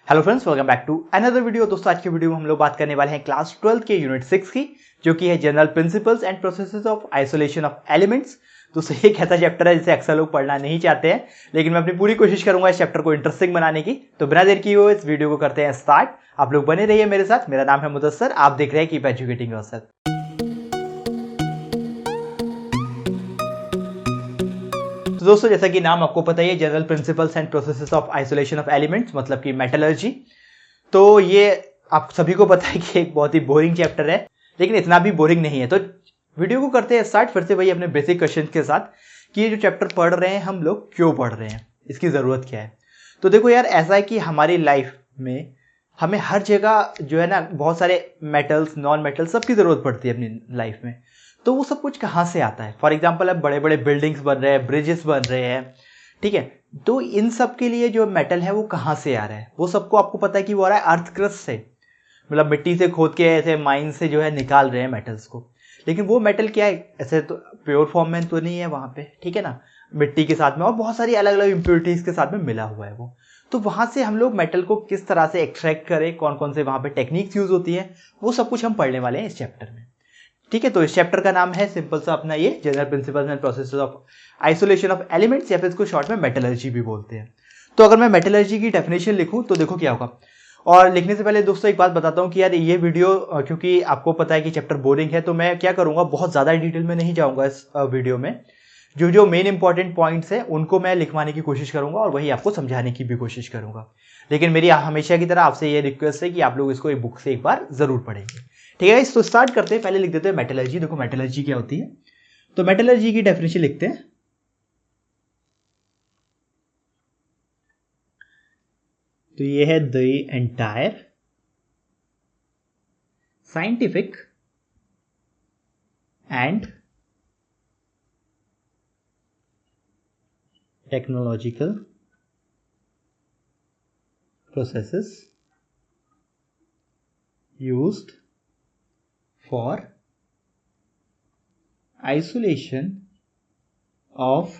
Hello friends, welcome back to another video. दोस्तों, आज की वीडियो में हम लोग बात करने वाले हैं क्लास 12 के यूनिट 6 की, जो कि है general principles and processes of isolation of elements. दोस्तों, ये एक ऐसा चैप्टर है जिसे अक्सर लोग पढ़ना नहीं चाहते हैं, लेकिन मैं अपनी पूरी कोशिश करूंगा इस चैप्टर को इंटरेस्टिंग बनाने की। तो बिना देर किए हुए इस वीडियो को करते हैं स्टार्ट। आप लोग बने रहिए मेरे साथ। मेरा नाम है मुदस्सर, आप देख रहे हैं कीप एजुकेटिंग योरसेल्फ। तो दोस्तों, जैसा कि नाम आपको पता ही है, general principles and processes of isolation of elements, मतलब कि मेटलर्जी। तो ये आप सभी को पता है कि एक बहुत ही बोरिंग चैप्टर है, लेकिन इतना भी बोरिंग नहीं है। तो वीडियो को करते हैं स्टार्ट फिर से वही अपने बेसिक क्वेश्चन के साथ कि ये जो चैप्टर पढ़ रहे हैं हम लोग क्यों पढ़ रहे हैं, इसकी ज़रूरत क्या है। तो देखो यार, ऐसा है कि हमारी लाइफ में हमें हर जगह जो है ना, बहुत सारे मेटल्स, नॉन मेटल्स, सबकी ज़रूरत पड़ती है अपनी लाइफ में। तो वो सब कुछ कहाँ से आता है? फॉर एग्जाम्पल, अब बड़े बड़े बिल्डिंग्स बन रहे हैं, ब्रिजेस बन रहे हैं, ठीक है। तो इन सब के लिए जो मेटल है वो कहाँ से आ रहा है? वो सबको आपको पता है कि वो आ रहा है अर्थ क्रस्ट से, मतलब मिट्टी से खोद के ऐसे माइन से जो है निकाल रहे हैं मेटल्स को। लेकिन वो मेटल क्या है? ऐसे तो प्योर फॉर्म में तो नहीं है वहाँ पे, ठीक है ना, मिट्टी के साथ में और बहुत सारी अलग अलग इम्प्योरिटीज के साथ में मिला हुआ है वो। तो वहाँ से हम लोग मेटल को किस तरह से एक्सट्रैक्ट करें, कौन कौन से वहाँ पे टेक्निक्स यूज होती है, वो सब कुछ हम पढ़ने वाले हैं इस चैप्टर में, ठीक है। तो इस चैप्टर का नाम है सिंपल सा अपना ये general principles and processes of isolation of elements, या फिर इसको शॉर्ट में मेटलर्जी भी बोलते हैं। तो अगर मैं मेटलर्जी की डेफिनेशन लिखूं तो देखो क्या होगा। और लिखने से पहले दोस्तों एक बात बताता हूं कि यार ये वीडियो, क्योंकि आपको पता है कि चैप्टर बोरिंग है, तो मैं क्या करूंगा, बहुत ज़्यादा डिटेल में नहीं जाऊंगा इस वीडियो में। जो जो मेन इंपॉर्टेंट पॉइंट्स हैं उनको मैं लिखवाने की कोशिश करूंगा और वही आपको समझाने की भी कोशिश करूंगा। लेकिन मेरी हमेशा की तरह आपसे ये रिक्वेस्ट है कि आप लोग इसको एक बुक से एक बार जरूर पढ़ेंगे, ठीक है। तो स्टार्ट करते हैं, पहले लिख देते हैं मेटलर्जी। देखो मेटलर्जी क्या होती है, तो मेटलर्जी की डेफिनेशन लिखते हैं। तो ये है the entire scientific and technological processes used for isolation of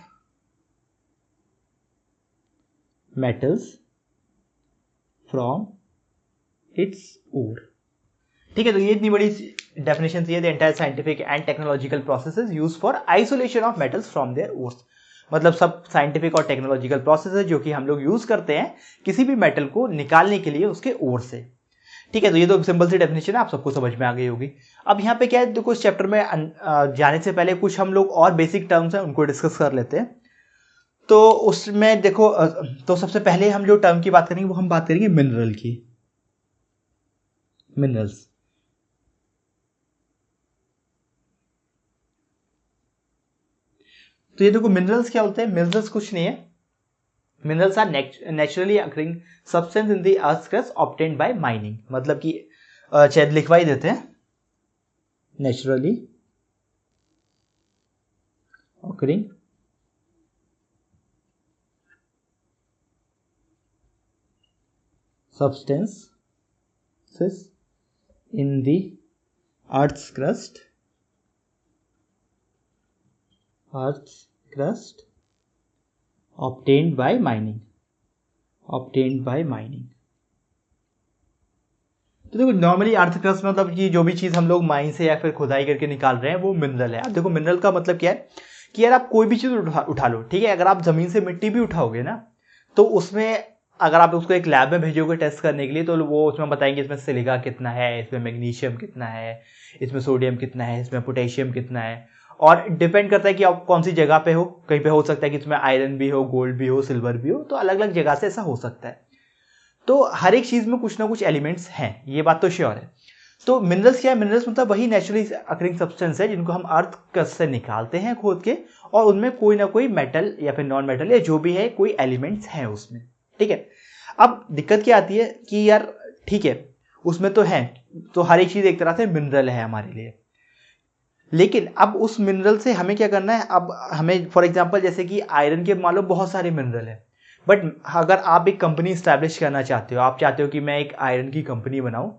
metals from its ore, ठीक है। तो ये इतनी बड़ी डेफिनेशन थी, the entire scientific and technological processes used for isolation of metals from their ores, मतलब सब साइंटिफिक और टेक्नोलॉजिकल प्रोसेस है जो कि हम लोग यूज करते हैं किसी भी मेटल को निकालने के लिए उसके ओर से, ठीक है। तो ये तो सिंपल सी डेफिनेशन है, आप सबको समझ में आ गई होगी। अब यहाँ पे क्या है, देखो इस चैप्टर में जाने से पहले कुछ हम लोग और बेसिक टर्म्स हैं उनको डिस्कस कर लेते हैं। तो उसमें देखो, तो सबसे पहले हम जो टर्म की बात करेंगे वो हम बात करेंगे मिनरल की, मिनरल्स। तो ये देखो मिनरल्स क्या होते हैं? मिनरल्स कुछ नहीं है, minerals are naturally occurring substance in the earth crust obtained by mining, मतलब कि शायद लिखवाई देते हैं, naturally occurring substances in the earth's crust obtained by mining, तो देखो नॉर्मली अर्थ क्रस्ट मतलब कि जो भी चीज हम लोग माइन से या फिर खुदाई करके निकाल रहे हैं वो मिनरल है। अब देखो मिनरल का मतलब क्या है कि यार आप कोई भी चीज उठा लो, ठीक है। अगर आप जमीन से मिट्टी भी उठाओगे ना, तो उसमें अगर आप उसको एक लैब में भेजोगे टेस्ट करने के लिए, तो वो उसमें बताएंगे इसमें सिलिका कितना है, इसमें मैग्नीशियम कितना है, इसमें सोडियम कितना है, इसमें पोटेशियम कितना है। और डिपेंड करता है कि आप कौन सी जगह पे हो, कहीं पे हो सकता है कि इसमें आयरन भी हो, गोल्ड भी हो, सिल्वर भी हो, तो अलग अलग जगह से ऐसा हो सकता है। तो हर एक चीज में कुछ ना कुछ एलिमेंट्स हैं, ये बात तो श्योर है। तो मिनरल्स क्या है? मिनरल्स मतलब वही नेचुरली अकरिंग सब्सटेंस है जिनको हम अर्थ क्रस्ट से निकालते हैं खोद के, और उनमें कोई ना कोई मेटल या फिर नॉन मेटल या जो भी है कोई एलिमेंट्स हैं उसमें, ठीक है। अब दिक्कत क्या आती है कि यार ठीक है उसमें तो है, तो हर एक चीज एक तरह से मिनरल है हमारे लिए, लेकिन अब उस मिनरल से हमें क्या करना है? अब हमें फॉर एग्जांपल जैसे कि आयरन के मान लो बहुत सारे मिनरल है, बट अगर आप एक कंपनी स्टैब्लिश करना चाहते हो, आप चाहते हो कि मैं एक आयरन की कंपनी बनाऊं,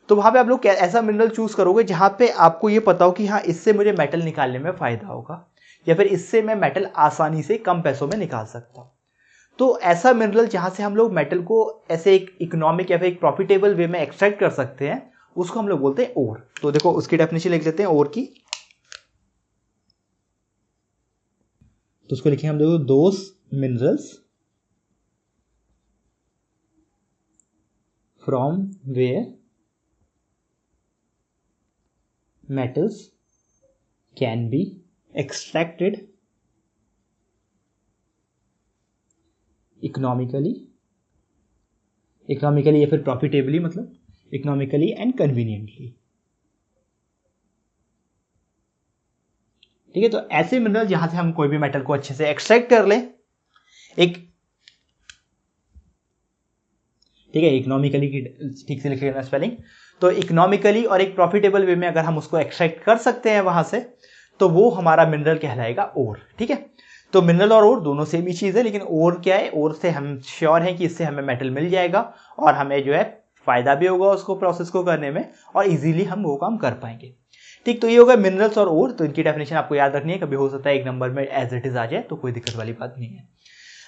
तो वहां पे आप लोग ऐसा मिनरल चूज करोगे जहां पे आपको ये पता हो कि हाँ इससे मुझे मेटल निकालने में फायदा होगा, या फिर इससे मैं मेटल आसानी से कम पैसों में निकाल सकता हूं। तो ऐसा मिनरल जहां से हम लोग मेटल को ऐसे एक इकोनॉमिक या फिर एक प्रॉफिटेबल वे में एक्सट्रैक्ट कर सकते हैं, उसको हम लोग बोलते हैं ओर। तो देखो उसकी डेफिनेशन लिख लेते हैं ओर की। तो उसको लिखेंगे हम देखो those minerals from where metals can be extracted economically या फिर प्रॉफिटेबली, मतलब इकोनॉमिकली एंड कन्वीनियंटली। ठीक है, तो ऐसे मिनरल जहां से हम कोई भी मेटल को अच्छे से एक्सट्रैक्ट कर लें, एक ठीक है इकोनॉमिकली की ठीक से लिखेगा स्पेलिंग, तो इकोनॉमिकली और एक प्रॉफिटेबल वे में अगर हम उसको एक्सट्रैक्ट कर सकते हैं वहां से, तो वो हमारा मिनरल कहलाएगा ओर। ठीक है, तो मिनरल और ओर दोनों सेम ही चीज है, लेकिन ओर क्या है, ओर से हम श्योर हैं कि इससे हमें मेटल मिल जाएगा और हमें जो है फायदा भी होगा उसको प्रोसेस को करने में, और इजीली हम वो काम कर पाएंगे। ठीक, तो ये होगा मिनरल्स और ओर। तो इनकी डेफिनेशन आपको याद रखनी है, कभी हो सकता है एक नंबर में एज इट इज आ जाए, तो कोई दिक्कत वाली बात नहीं है।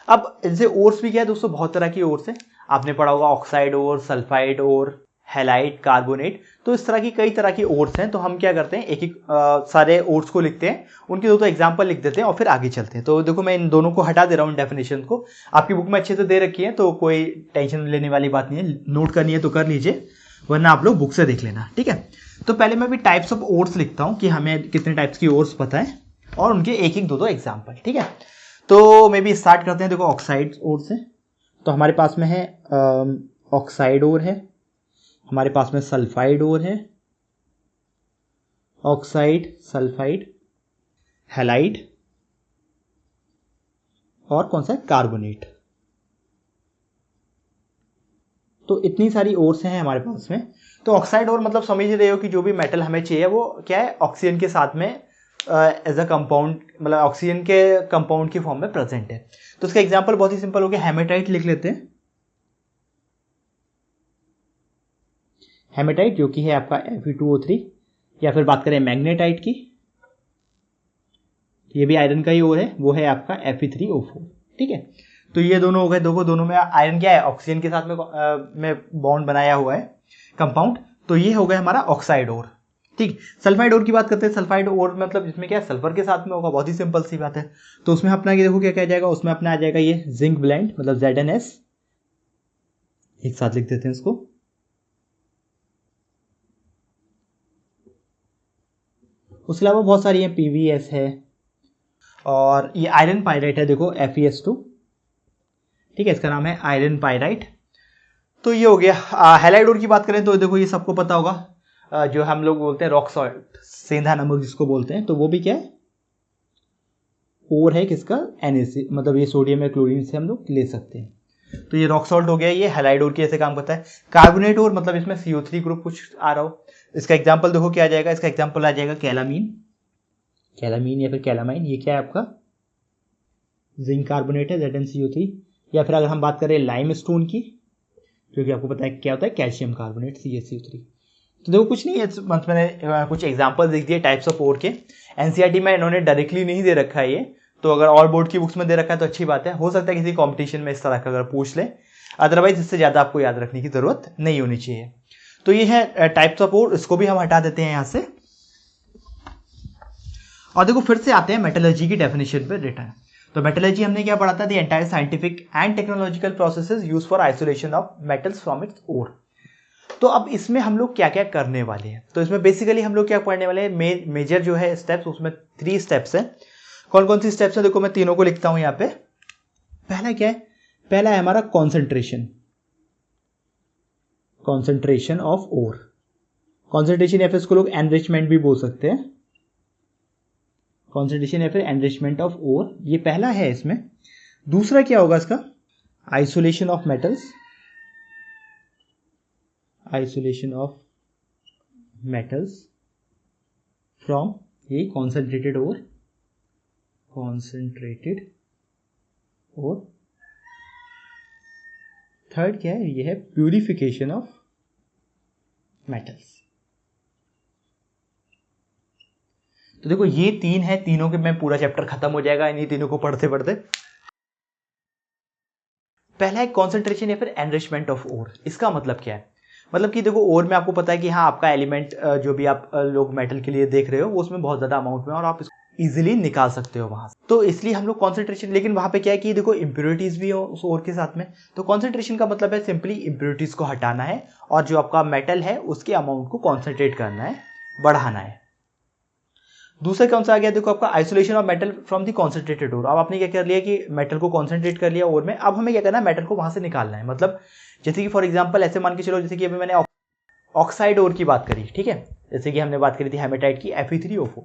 अब इनसे ओर्स भी क्या है दोस्तों, बहुत तरह की ओर्स है। आपने पढ़ा होगा ऑक्साइड ओर, सल्फाइड ओर, हैलाइड, कार्बोनेट, तो इस तरह की कई तरह की ओर्स हैं। तो हम क्या करते हैं, एक एक सारे ओर्स को लिखते हैं, उनके दो एग्जांपल लिख देते हैं और फिर आगे चलते हैं। तो देखो मैं इन दोनों को हटा दे रहा हूँ डेफिनेशन को, आपकी बुक में अच्छे से दे रखी है, तो कोई टेंशन लेने वाली बात नहीं है, नोट करनी है तो कर लीजिए, वरना आप लोग बुक से देख लेना। ठीक है, तो पहले मैं भी टाइप्स ऑफ ओर्स लिखता हूँ कि हमें कितने टाइप्स की ओर्स पता है और उनके एक एक दो एग्जाम्पल। ठीक है, तो मे बी स्टार्ट करते हैं। देखो ऑक्साइड ओर से, तो हमारे पास में है ऑक्साइड ओर है, हमारे पास में सल्फाइड ओर है, ऑक्साइड, सल्फाइड, हैलाइड और कौन सा है, कार्बोनेट। तो इतनी सारी ओर्स हैं हमारे पास में। तो ऑक्साइड ओर मतलब समझ रहे हो कि जो भी मेटल हमें चाहिए वो क्या है, ऑक्सीजन के साथ में एज अ कंपाउंड, मतलब ऑक्सीजन के कंपाउंड की फॉर्म में प्रेजेंट है। तो इसका एग्जांपल बहुत ही सिंपल हो गया, हेमेटाइट लिख लेते हैं। हेमेटाइट जो कि है आपका Fe2O3, या फिर बात करें मैग्नेटाइट की, ये भी आयरन का ही ओर है, वो है आपका Fe3O4। ठीक है, तो ये दोनों हो गए, दोनों में आयरन क्या है, ऑक्सीजन के साथ में बॉन्ड बनाया हुआ है कंपाउंड, तो ये हो गया हमारा ऑक्साइड ओर। ठीक, सल्फाइड ओर की बात करते हैं। सल्फाइड ओर मतलब जिसमें क्या है, सल्फर के साथ में होगा, बहुत ही सिंपल सी बात है। तो उसमें अपना ये देखो क्या क्या जाएगा, उसमें अपना आ जाएगा ये जिंक ब्लेंड, मतलब ZnS, एक साथ लिख देते हैं इसको। उसके अलावा बहुत सारी है, PVS है, और ये आयरन पायराइट है, देखो FeS2। ठीक है, इसका नाम है आयरन पायराइट। तो ये हो गया। हैलाइड ओर की बात करें तो देखो ये सबको पता होगा, जो हम लोग बोलते हैं रॉक सॉल्ट, सेंधा नमक जिसको बोलते हैं, तो वो भी क्या है, ओर है किसका, NaC, मतलब ये सोडियम या क्लोरीन से हम लोग ले सकते हैं। तो ये रॉक सॉल्ट हो गया, ये हैलाइड ओर की ऐसे काम करता है। कार्बोनेट ओर मतलब इसमें CO3 ग्रुप कुछ आ रहा हो, इसका एग्जाम्पल देखो क्या आ जाएगा, इसका एग्जाम्पल आ जाएगा कैलामीन, कैलामीन या फिर कैलामाइन। ये क्या है आपका, जिंक कार्बोनेट है, ZnCO3। या फिर अगर हम बात करें लाइम स्टोन की, जो कि आपको पता है क्या होता है, कैल्शियम कार्बोनेट, CaCO3। तो देखो कुछ नहीं है, मैंने कुछ एग्जांपल देख दिए टाइप्स ऑफ ओर के। एनसीईआरटी में इन्होंने डायरेक्टली नहीं दे रखा है ये, तो अगर और बोर्ड की बुक्स में दे रखा है तो अच्छी बात है, हो सकता है किसी कंपटीशन में इस तरह का अगर पूछ ले, अदरवाइज इससे ज़्यादा आपको याद रखने की जरूरत नहीं होनी चाहिए। तो ये है टाइप्स ऑफ ओर, इसको भी हम हटा देते हैं यहाँ से। और देखो फिर से आते हैं मेटलर्जी की डेफिनेशन पे रिटर्न। तो मेटलर्जी हमने क्या पढ़ा था, the entire scientific and technological processes use for isolation of metals from its ore. तो अब इसमें हम लोग क्या क्या करने वाले हैं, तो इसमें बेसिकली हम लोग क्या पढ़ने वाले हैं, मेजर जो है स्टेप्स, उसमें 3 स्टेप्स हैं। कौन कौन सी स्टेप्स है, देखो मैं तीनों को लिखता हूं यहाँ पे। पहला क्या है, पहला है हमारा concentration, concentration of ore, concentration या फिर इसको लोग एनरिचमेंट भी बोल सकते हैं, कॉन्सेंट्रेशन या फिर एनरिचमेंट ऑफ ओर, ये पहला है इसमें। दूसरा क्या होगा इसका, isolation of metals, isolation of metals from ये कॉन्सेंट्रेटेड ओर, कॉन्सेंट्रेटेड ओर। थर्ड क्या है, ये है प्यूरिफिकेशन ऑफ मेटल्स। तो देखो ये 3 है, तीनों के में पूरा चैप्टर खत्म हो जाएगा इन्हीं तीनों को पढ़ते पढ़ते। पहला है कॉन्सेंट्रेशन या फिर एनरिचमेंट ऑफ ओर। इसका मतलब क्या है? मतलब कि देखो ओर में आपको पता है कि हाँ आपका एलिमेंट जो भी आप लोग मेटल के लिए देख रहे हो वो उसमें बहुत ज़्यादा अमाउंट में और आप इसको इजीली निकाल सकते हो वहाँ से। तो इसलिए हम लोग कॉन्सेंट्रेशन, लेकिन वहाँ पे क्या है कि देखो इम्प्योरिटीज़ भी हो उस ओर के साथ में। तो कॉन्सेंट्रेशन का मतलब है सिंपली इम्प्योरिटीज़ को हटाना है और जो आपका मेटल है उसके अमाउंट को कॉन्सेंट्रेट करना है, बढ़ाना है। दूसरा कौन सा आ गया? देखो आपका isolation of metal from the concentrated ore. अब आपने क्या कर लिया कि मेटल को कॉन्सेंट्रेट कर लिया ओर में, अब हमें क्या करना है? मेटल को वहाँ से निकालना है। मतलब जैसे कि फॉर एग्जाम्पल ऐसे मान के चलो, जैसे कि अभी मैंने ऑक्साइड ओर की बात करी, ठीक है, जैसे कि हमने बात करी थी हेमेटाइट की Fe3O4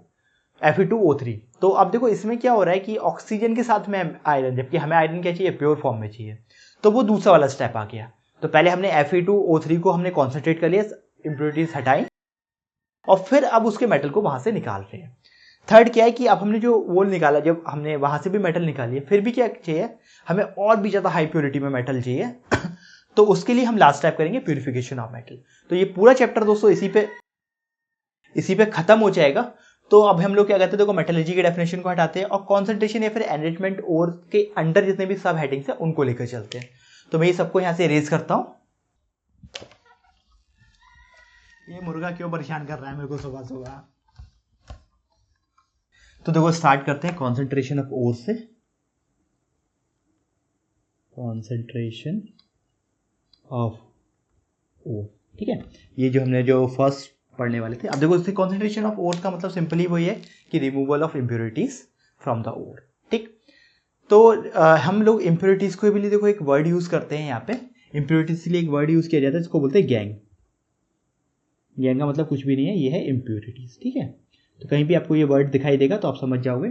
Fe2O3। तो अब देखो इसमें क्या हो रहा है कि ऑक्सीजन के साथ में आयरन, जबकि हमें आयरन क्या चाहिए? प्योर फॉर्म में चाहिए। तो वो दूसरा वाला स्टेप आ गया। तो पहले हमने Fe2O3 को हमने कॉन्सेंट्रेट कर लिया, इंप्योरिटीज हटाई और फिर अब उसके मेटल को वहां से निकाल रहे हैं। थर्ड क्या है कि अब हमने जो वो निकाला, जब हमने वहां से भी मेटल निकाली है, फिर भी क्या चाहिए? हमें और भी ज्यादा हाई प्योरिटी में मेटल चाहिए। तो उसके लिए हम लास्ट स्टेप करेंगे प्यूरिफिकेशन ऑफ मेटल। तो ये पूरा चैप्टर दोस्तों इसी पे खत्म हो जाएगा। तो अब हम लोग क्या करते हैं? देखो मेटलर्जी के डेफिनेशन को हटाते हैं और कॉन्सेंट्रेशन या फिर एनरिचमेंट ओर के अंडर जितने भी सब हेडिंग्स हैं उनको लेकर चलते हैं। तो मैं ये सबको यहां से इरेज करता हूं। ये मुर्गा क्यों परेशान कर रहा है मेरे को सुबह सुबह? तो देखो स्टार्ट करते हैं कॉन्सेंट्रेशन ऑफ ओर से। कॉन्सेंट्रेशन ऑफ ओर, ठीक है, ये जो हमने जो फर्स्ट पढ़ने वाले थे। अब देखो इससे कॉन्सेंट्रेशन ऑफ ओर का मतलब सिंपली वही है कि removal of impurities from the ore, ठीक। तो हम लोग इम्प्योरिटीज को भी देखो एक वर्ड यूज करते हैं यहाँ पे। इम्प्योरिटीज के लिए एक वर्ड यूज किया जाता है, इसको बोलते हैं गैंग। गैंग का मतलब कुछ भी नहीं है, ये है इम्प्योरिटीज, ठीक है। तो कहीं भी आपको ये वर्ड दिखाई देगा तो आप समझ जाओगे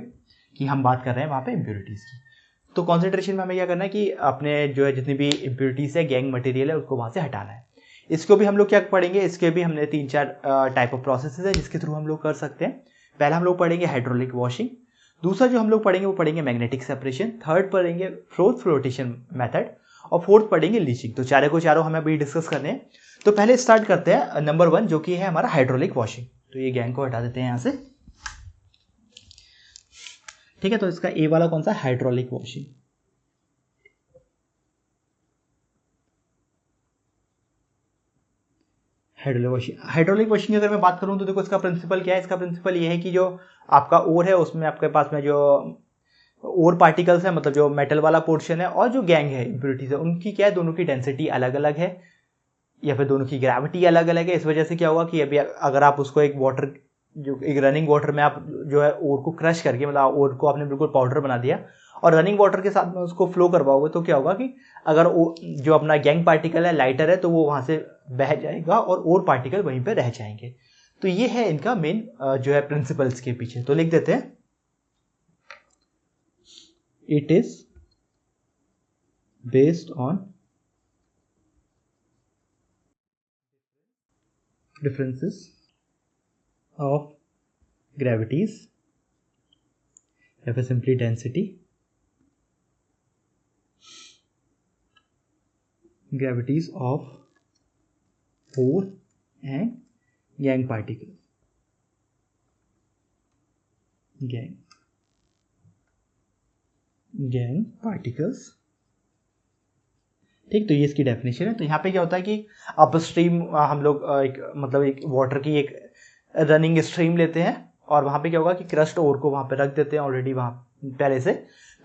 कि हम बात कर रहे हैं वहाँ पे इम्प्योरिटीज की। तो कॉन्सेंट्रेशन में हमें क्या करना है कि अपने जो है जितनी भी इम्प्योरिटीज है, गैंग मटेरियल है, उसको वहाँ से हटाना है। इसको भी हम लोग क्या पढ़ेंगे? इसके भी हमने 3-4 टाइप ऑफ प्रोसेसेस है जिसके थ्रू हम लोग कर सकते हैं। पहला हम लोग पढ़ेंगे हाइड्रोलिक वॉशिंग। दूसरा जो हम लोग पढ़ेंगे वो पढ़ेंगे मैग्नेटिक सेपरेशन। थर्ड पढ़ेंगे फ्लोटेशन मेथड और फोर्थ पढ़ेंगे लीचिंग। तो चारों को चारों हमें अभी डिस्कस करने हैं। तो पहले स्टार्ट करते हैं नंबर 1 जो कि है हमारा हाइड्रोलिक वॉशिंग। तो ये गैंग को हटा देते हैं यहाँ से, ठीक है। तो इसका ए वाला कौन सा? Hydraulic washing. हाइड्रोलिक वॉशिंग की अगर मैं बात करूं तो देखो इसका प्रिंसिपल क्या है? इसका प्रिंसिपल ये है कि जो आपका ओर है उसमें आपके पास में जो ओर पार्टिकल्स है, मतलब जो मेटल वाला पोर्शन है, और जो गैंग है इम्प्योरिटीज है, उनकी क्या है? दोनों की डेंसिटी अलग अलग है या फिर दोनों की ग्रेविटी अलग अलग है। इस वजह से क्या होगा कि अभी अगर आप उसको एक वाटर, जो एक रनिंग वाटर में आप जो है ओर को क्रश करके, मतलब ओर को आपने बिल्कुल पाउडर बना दिया और रनिंग वाटर के साथ में उसको फ्लो करवाओगे तो क्या होगा कि अगर जो अपना गैंग पार्टिकल है लाइटर है तो वो वहां से बह जाएगा और ओर पार्टिकल वहीं पर रह जाएंगे। तो ये है इनका मेन जो है प्रिंसिपल्स के पीछे। तो लिख देते हैं, it is based on differences of gravities या फिर simply density, gravities of ore and gang particles, gang particles, ठीक। तो ये इसकी डेफिनेशन है। तो यहाँ पे क्या होता है कि अपस्ट्रीम हम लोग एक मतलब एक वाटर की एक रनिंग स्ट्रीम लेते हैं और वहाँ पे क्या होगा कि क्रस्ट ओर को वहाँ पे रख देते हैं ऑलरेडी वहाँ पहले से।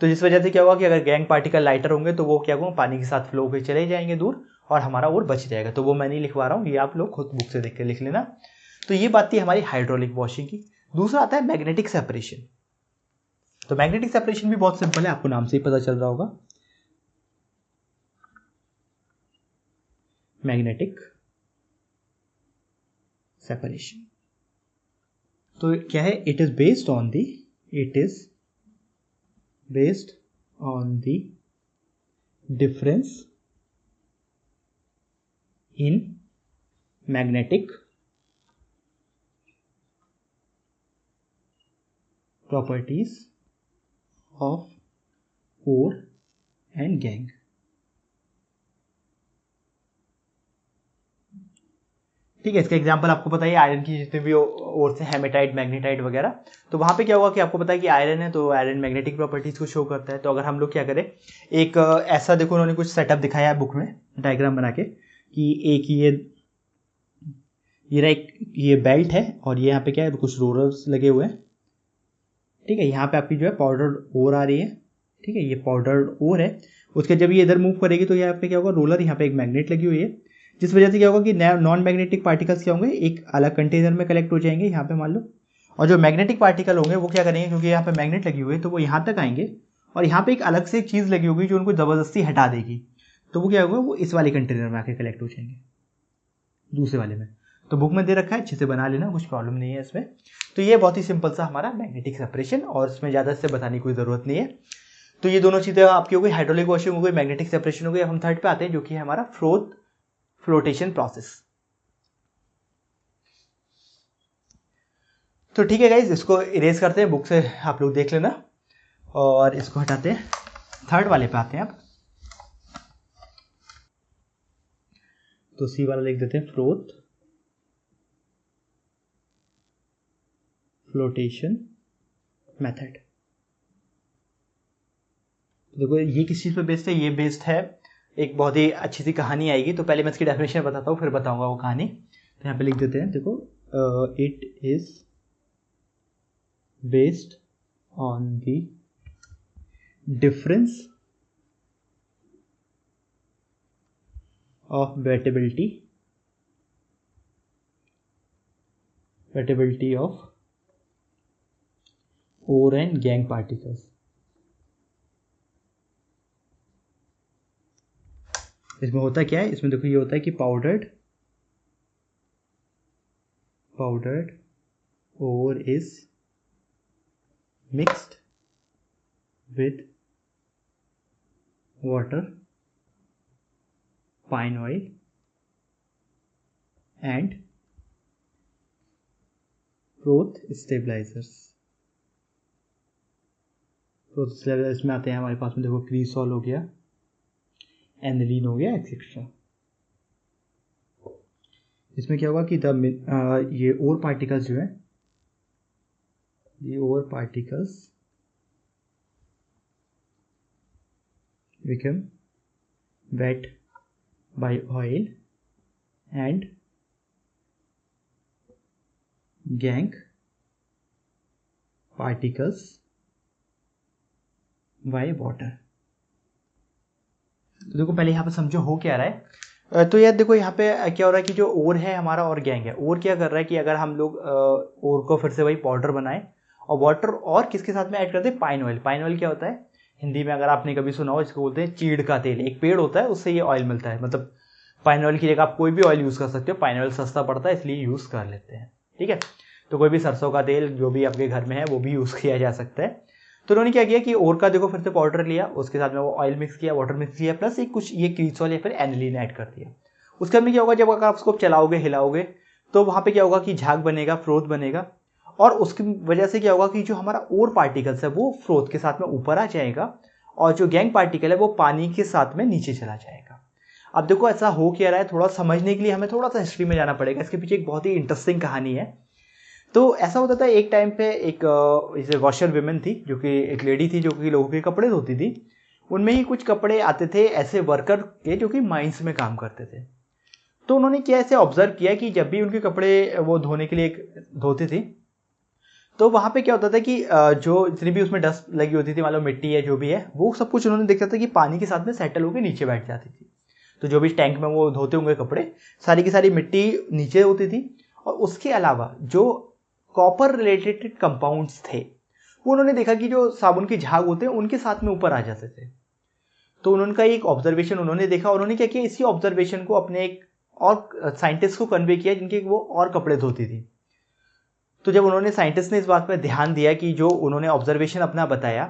तो जिस वजह से क्या होगा कि अगर गैंग पार्टिकल लाइटर होंगे तो वो क्या होगा, पानी के साथ फ्लो होकर चले जाएंगे दूर और हमारा ओर बच जाएगा। तो वो मैं नहीं लिखवा रहा हूँ, ये आप लोग खुद बुक से देख के लिख लेना। तो ये बात थी हमारी हाइड्रोलिक वॉशिंग की। दूसरा आता है मैग्नेटिक सेपरेशन। तो मैग्नेटिक सेपरेशन भी बहुत सिंपल है, आपको नाम से ही पता चल रहा होगा, मैग्नेटिक सेपरेशन। तो क्या है? It is based on the difference in magnetic properties of ore and gangue. ठीक है। इसका एग्जांपल आपको पता है आयरन की जितने भी और से हेमेटाइट, मैग्नेटाइट वगैरह। तो वहाँ पे क्या होगा कि आपको पता है कि आयरन है तो आयरन मैग्नेटिक प्रॉपर्टीज को शो करता है। तो अगर हम लोग क्या करें, एक ऐसा देखो उन्होंने कुछ सेटअप दिखाया है बुक में डायग्राम बना के कि एक ये बेल्ट है और ये यहाँ पे क्या है कुछ रोलर्स लगे हुए हैं। ठीक है, यहाँ पे आपकी जो है पाउडर्ड ओर आ रही है। ठीक है, ये पाउडर्ड ओर है। उसके जब ये इधर मूव करेगी तो यहाँ पे क्या होगा, रोलर यहाँ पे एक मैग्नेट लगी हुई है, जिस वजह से क्या होगा कि नॉन मैग्नेटिक पार्टिकल्स क्या होंगे, एक अलग कंटेनर में कलेक्ट हो जाएंगे यहाँ पे मान लो। और जो मैग्नेटिक पार्टिकल होंगे वो क्या करेंगे, क्योंकि यहाँ पे मैग्नेट लगी हुई है तो वो यहाँ तक आएंगे और यहाँ पे एक अलग से एक चीज़ लगी होगी जो उनको ज़बरदस्ती हटा देगी। तो वो क्या होगा, वो इस वाले कंटेनर में आके कलेक्ट हो जाएंगे दूसरे वाले में। तो बुक में दे रखा है, अच्छे से बना लेना, कुछ प्रॉब्लम नहीं है इसमें। तो ये बहुत ही सिंपल सा हमारा मैग्नेटिक सेपरेशन, और इसमें ज़्यादा से बताने की कोई ज़रूरत नहीं है। तो ये दोनों चीज़ें आपकी हो गई, हाइड्रोलिक वॉशिंग हो गई, मैग्नेटिक सेपरेशन हो गई। अब हम थर्ड पे आते हैं जो कि है हमारा फ्लोटेशन प्रोसेस। तो ठीक है गाइज, इसको इरेज करते हैं, बुक से आप लोग देख लेना और इसको हटाते हैं। थर्ड वाले पे आते हैं आप। तो सी वाला लिख देते हैं, फ्लोटेशन मेथड। देखो ये किस चीज़ पे बेस्ड है, ये बेस्ड है एक बहुत ही अच्छी सी कहानी आएगी। तो पहले मैं इसकी डेफिनेशन बताता हूँ, फिर बताऊंगा वो कहानी। तो यहाँ पे लिख देते हैं, देखो it is based on the difference of wettability of ore and gangue particles. इसमें होता क्या है, इसमें देखो ये होता है कि powdered ore is mixed with water, pine oil and growth stabilisers. में आते हैं हमारे पास में, देखो क्रीसॉल हो गया, एनिलीन हो गया, एक्सेट्रा। इसमें क्या होगा कि ये ओर पार्टिकल्स जो है, ये ओर particles become wet by oil and gank particles by water। तो देखो पहले यहाँ पे समझो हो क्या रहा है। तो यार देखो यहाँ पे क्या हो रहा है कि जो ओर है हमारा और गैंग है, ओर क्या कर रहा है कि अगर हम लोग ओर को फिर से वही पाउडर बनाए और वाटर और किसके साथ में ऐड करते हैं, पाइन ऑयल। पाइन ऑयल क्या होता है हिंदी में, अगर आपने कभी सुना हो, इसको बोलते हैं चीड़ का तेल। एक पेड़ होता है, उससे ये ऑयल मिलता है। मतलब पाइन ऑयल की जगह आप कोई भी ऑयल यूज़ कर सकते हो, पाइन ऑयल सस्ता पड़ता है इसलिए यूज़ कर लेते हैं। ठीक है, तो कोई भी सरसों का तेल जो भी आपके घर में है वो भी यूज़ किया जा सकता है। तो उन्होंने क्या किया कि ओर का देखो फिर से पाउडर लिया, उसके साथ में वो ऑयल मिक्स किया, वाटर मिक्स किया, प्लस एक कुछ ये क्रीसॉल या फिर एनिलीन ऐड कर दिया। उसके बाद क्या होगा, जब आप उसको चलाओगे, हिलाओगे, तो वहाँ पे क्या होगा कि झाग बनेगा, फ्रोथ बनेगा, और उसकी वजह से क्या होगा कि जो हमारा ओर पार्टिकल्स है वो फ्रोथ के साथ में ऊपर आ जाएगा और जो गैंग पार्टिकल है वो पानी के साथ में नीचे चला जाएगा। अब देखो ऐसा हो क्या रहा है, थोड़ा समझने के लिए हमें थोड़ा सा हिस्ट्री में जाना पड़ेगा। इसके पीछे एक बहुत ही इंटरेस्टिंग कहानी है। तो ऐसा होता था एक टाइम पे, एक जैसे वॉशर विमेन थी, जो कि एक लेडी थी जो कि लोगों के कपड़े धोती थी। उनमें ही कुछ कपड़े आते थे ऐसे वर्कर के जो कि माइंस में काम करते थे। तो उन्होंने क्या ऐसे ऑब्जर्व किया कि जब भी उनके कपड़े वो धोने के लिए धोती थी, तो वहाँ पे क्या होता था कि जो जितनी भी उसमें डस्ट लगी होती थी, मान लो मिट्टी है जो भी है, वो सब कुछ उन्होंने देखा था कि पानी के साथ में सेटल होकर नीचे बैठ जाती थी। तो जो भी टैंक में वो धोते होंगे कपड़े, सारी की सारी मिट्टी नीचे होती थी। और उसके अलावा जो कॉपर रिलेटेड कंपाउंड्स थे, वो उन्होंने देखा कि जो साबुन के झाग होते हैं उनके साथ में ऊपर आ जाते थे। तो उनका एक ऑब्जर्वेशन उन्होंने देखा, उन्होंने क्या किया, इसी ऑब्जर्वेशन को अपने एक और साइंटिस्ट को कन्वे किया जिनके वो और कपड़े धोती थी। तो जब उन्होंने साइंटिस्ट ने इस बात पर ध्यान दिया कि जो उन्होंने ऑब्जर्वेशन अपना बताया,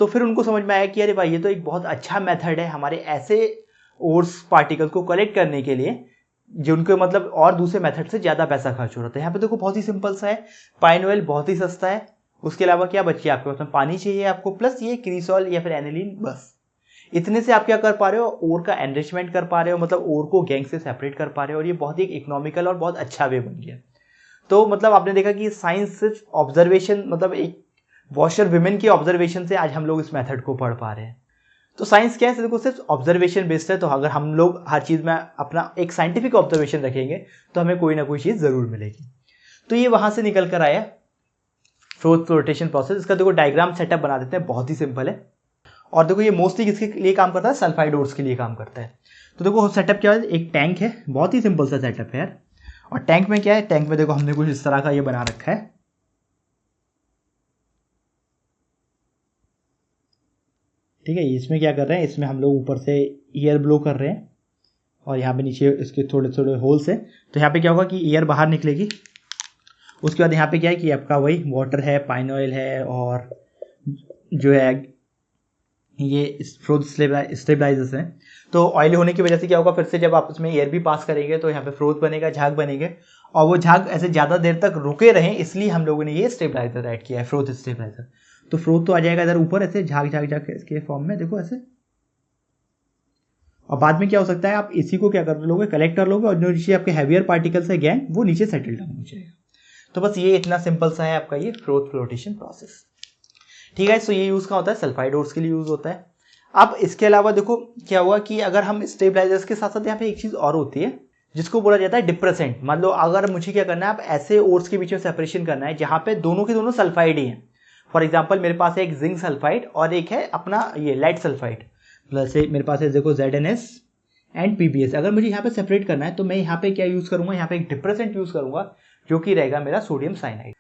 तो फिर उनको समझ में आया कि अरे भाई ये तो एक बहुत अच्छा मेथड है हमारे ऐसे ओर्स पार्टिकल को कलेक्ट करने के लिए जिनको मतलब और दूसरे मेथड से ज़्यादा पैसा खर्च हो रहा था। यहाँ पे देखो बहुत ही सिंपल सा है, पाइन ऑयल बहुत ही सस्ता है, उसके अलावा क्या बचिए आपके पास में, पानी चाहिए आपको, प्लस ये क्रीसॉल या फिर एनिलीन, बस इतने से आप क्या कर पा रहे हो, ओर का एनरिचमेंट कर पा रहे हो, मतलब ओर को गैंग से सेपरेट कर पा रहे हो, और ये बहुत ही इकोनॉमिकल और बहुत अच्छा वे बन गया। तो मतलब आपने देखा कि साइंस सिर्फ ऑब्जर्वेशन, मतलब एक वॉशर विमेन की ऑब्जर्वेशन से आज हम लोग इस मेथड को पढ़ पा रहे हैं। तो साइंस क्या है, देखो सिर्फ ऑब्जर्वेशन बेस्ड है। तो अगर हम लोग हर चीज़ में अपना एक साइंटिफिक ऑब्जर्वेशन रखेंगे तो हमें कोई ना कोई चीज़ ज़रूर मिलेगी। तो ये वहाँ से निकल कर आया फ्रोथ फ्लोटेशन प्रोसेस। इसका देखो डायग्राम सेटअप बना देते हैं, बहुत ही सिंपल है। और देखो ये मोस्टली किसके लिए काम करता है, सल्फाइड ओर्स के लिए काम करता है। तो देखो सेटअप क्या है, एक टैंक है, बहुत ही सिंपल सा सेटअप है यार। और टैंक में क्या है, टैंक में देखो हमने कुछ इस तरह का ये बना रखा है। ठीक है, इसमें क्या कर रहे हैं, इसमें हम लोग ऊपर से एयर ब्लो कर रहे हैं और यहाँ पे नीचे इसके थोड़े थोड़े होल्स है। तो यहाँ पे क्या होगा कि एयर बाहर निकलेगी। उसके बाद यहाँ पे क्या है कि आपका वही वाटर है, पाइन ऑयल है, और जो है ये फ्रोथ स्टेबलाइजर्स हैं। तो ऑयल होने की वजह से क्या होगा, फिर से जब आप उसमें एयर भी पास करेंगे तो यहाँ पे फ्रोथ बनेगा, झाग बनेंगे, और वो झाग ऐसे ज़्यादा देर तक रुके रहें, इसलिए हम लोगों ने ये स्टेबलाइजर ऐड किया है, फ्रोथ स्टेबलाइजर। तो फ्रोथ तो आ जाएगा इधर ऊपर ऐसे झाग झाग झाग के फॉर्म में, देखो ऐसे। और बाद में क्या हो सकता है, आप इसी को क्या कर लोगे, कलेक्ट कर लोगे, और जो नीचे आपके हैवियर पार्टिकल्स है गैंग, वो नीचे सेटल डाउन हो जाएगा। तो बस ये इतना सिंपल सा है आपका ये फ्रोथ फ्लोटेशन प्रोसेस। ठीक है, सो ये यूज़ का होता है, सल्फाइड ओर्स के लिए यूज़ होता है। अब इसके अलावा देखो क्या हुआ कि अगर हम स्टेबलाइजर्स के साथ साथ यहाँ पे एक चीज़ और होती है जिसको बोला जाता है डिप्रेसेंट। मान लो अगर मुझे क्या करना है, आप ऐसे ओर्स के बीच में सेपरेशन करना है जहाँ पे दोनों के दोनों सल्फाइड ही हैं। फॉर एग्जाम्पल मेरे पास है एक जिंक सल्फाइड और एक है अपना ये लेड सल्फाइड, प्लस मेरे पास है देखो ZnS एंड PbS। अगर मुझे यहाँ पे सेपरेट करना है तो मैं यहाँ पे क्या यूज़ करूँगा, यहाँ पे एक डिप्रेसेंट यूज़ करूँगा जो कि रहेगा मेरा सोडियम साइनाइड।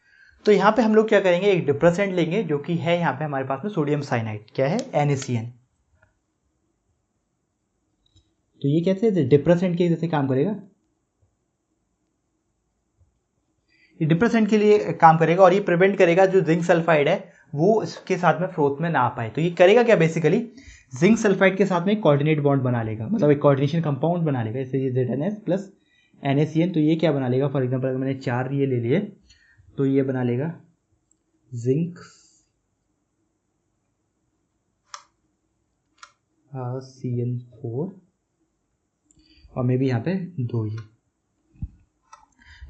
तो यहाँ पे हम लोग क्या करेंगे, एक डिप्रेसेंट लेंगे जो कि है यहाँ पे हमारे पास में सोडियम साइनाइड, क्या है NaCN। तो ये कैसे डिप्रेसेंट के जैसे काम करेगा, ये डिप्रेसेंट के लिए काम करेगा और ये प्रिवेंट करेगा जो जिंक सल्फाइड है वो इसके साथ में फ्रोथ में ना आ पाए। तो ये करेगा क्या, बेसिकली जिंक सल्फाइड के साथ में कोऑर्डिनेट बॉन्ड बना लेगा, मतलब एक कोऑर्डिनेशन कंपाउंड बना लेगा, जैसे ये ZnS प्लस NaCN। तो ये क्या बना लेगा, फॉर एग्जांपल अगर मैंने 4 ये ले लिए तो ये बना लेगा जिंक CN4 और मे भी यहाँ पे 2 ये।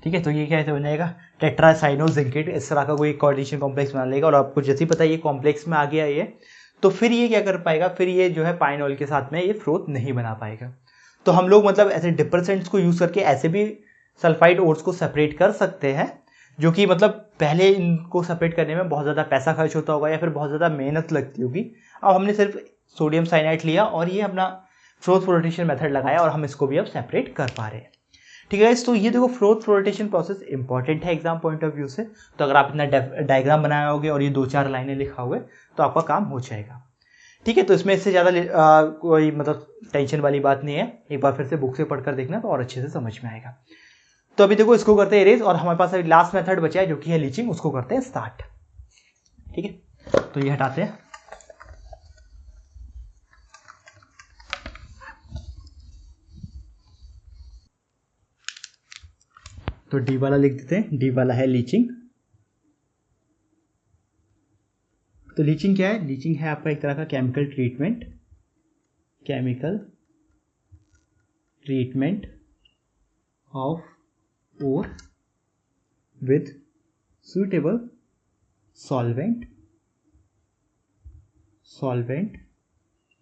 ठीक है, तो ये कैसे बन जाएगा, टेट्रासाइनोजिंकेट, इस तरह का कोई कोऑर्डिनेशन कॉम्प्लेक्स बना लेगा। और आपको जैसे ही पता है ये कॉम्प्लेक्स में आ गया ये, तो फिर ये क्या कर पाएगा, फिर ये जो है पाइन ऑयल के साथ में ये फ्रोथ नहीं बना पाएगा। तो हम लोग मतलब ऐसे डिप्रेसेंट्स को यूज़ करके ऐसे भी सल्फाइड ओर्स को सेपरेट कर सकते हैं, जो कि मतलब पहले इनको सेपरेट करने में बहुत ज़्यादा पैसा खर्च होता होगा या फिर बहुत ज़्यादा मेहनत लगती होगी। अब हमने सिर्फ सोडियम साइनाइड लिया और ये अपना फ्रोथ फ्लोटेशन मेथड लगाया और हम इसको भी अब सेपरेट कर पा रहे हैं। ठीक है, तो ये देखो फ्रोथ फ्लोटेशन प्रोसेस इंपॉर्टेंट है एग्जाम पॉइंट ऑफ व्यू से। तो अगर आप इतना डायग्राम बनाए होगे और ये 2-4 लाइनें लिखा हुए तो आपका काम हो जाएगा। ठीक है, तो इसमें इससे ज़्यादा कोई मतलब टेंशन वाली बात नहीं है, एक बार फिर से बुक से पढ़कर देखना तो और अच्छे से समझ में आएगा। तो अभी देखो इसको करते हैं इरेज, और हमारे पास अभी लास्ट मेथड बचा है जो कि है लीचिंग, उसको करते हैं स्टार्ट। ठीक है, तो ये हटाते हैं। तो डी वाला लिख देते हैं, डी वाला है लीचिंग। तो लीचिंग क्या है, लीचिंग है आपका एक तरह का chemical treatment, chemical treatment of ore with suitable solvent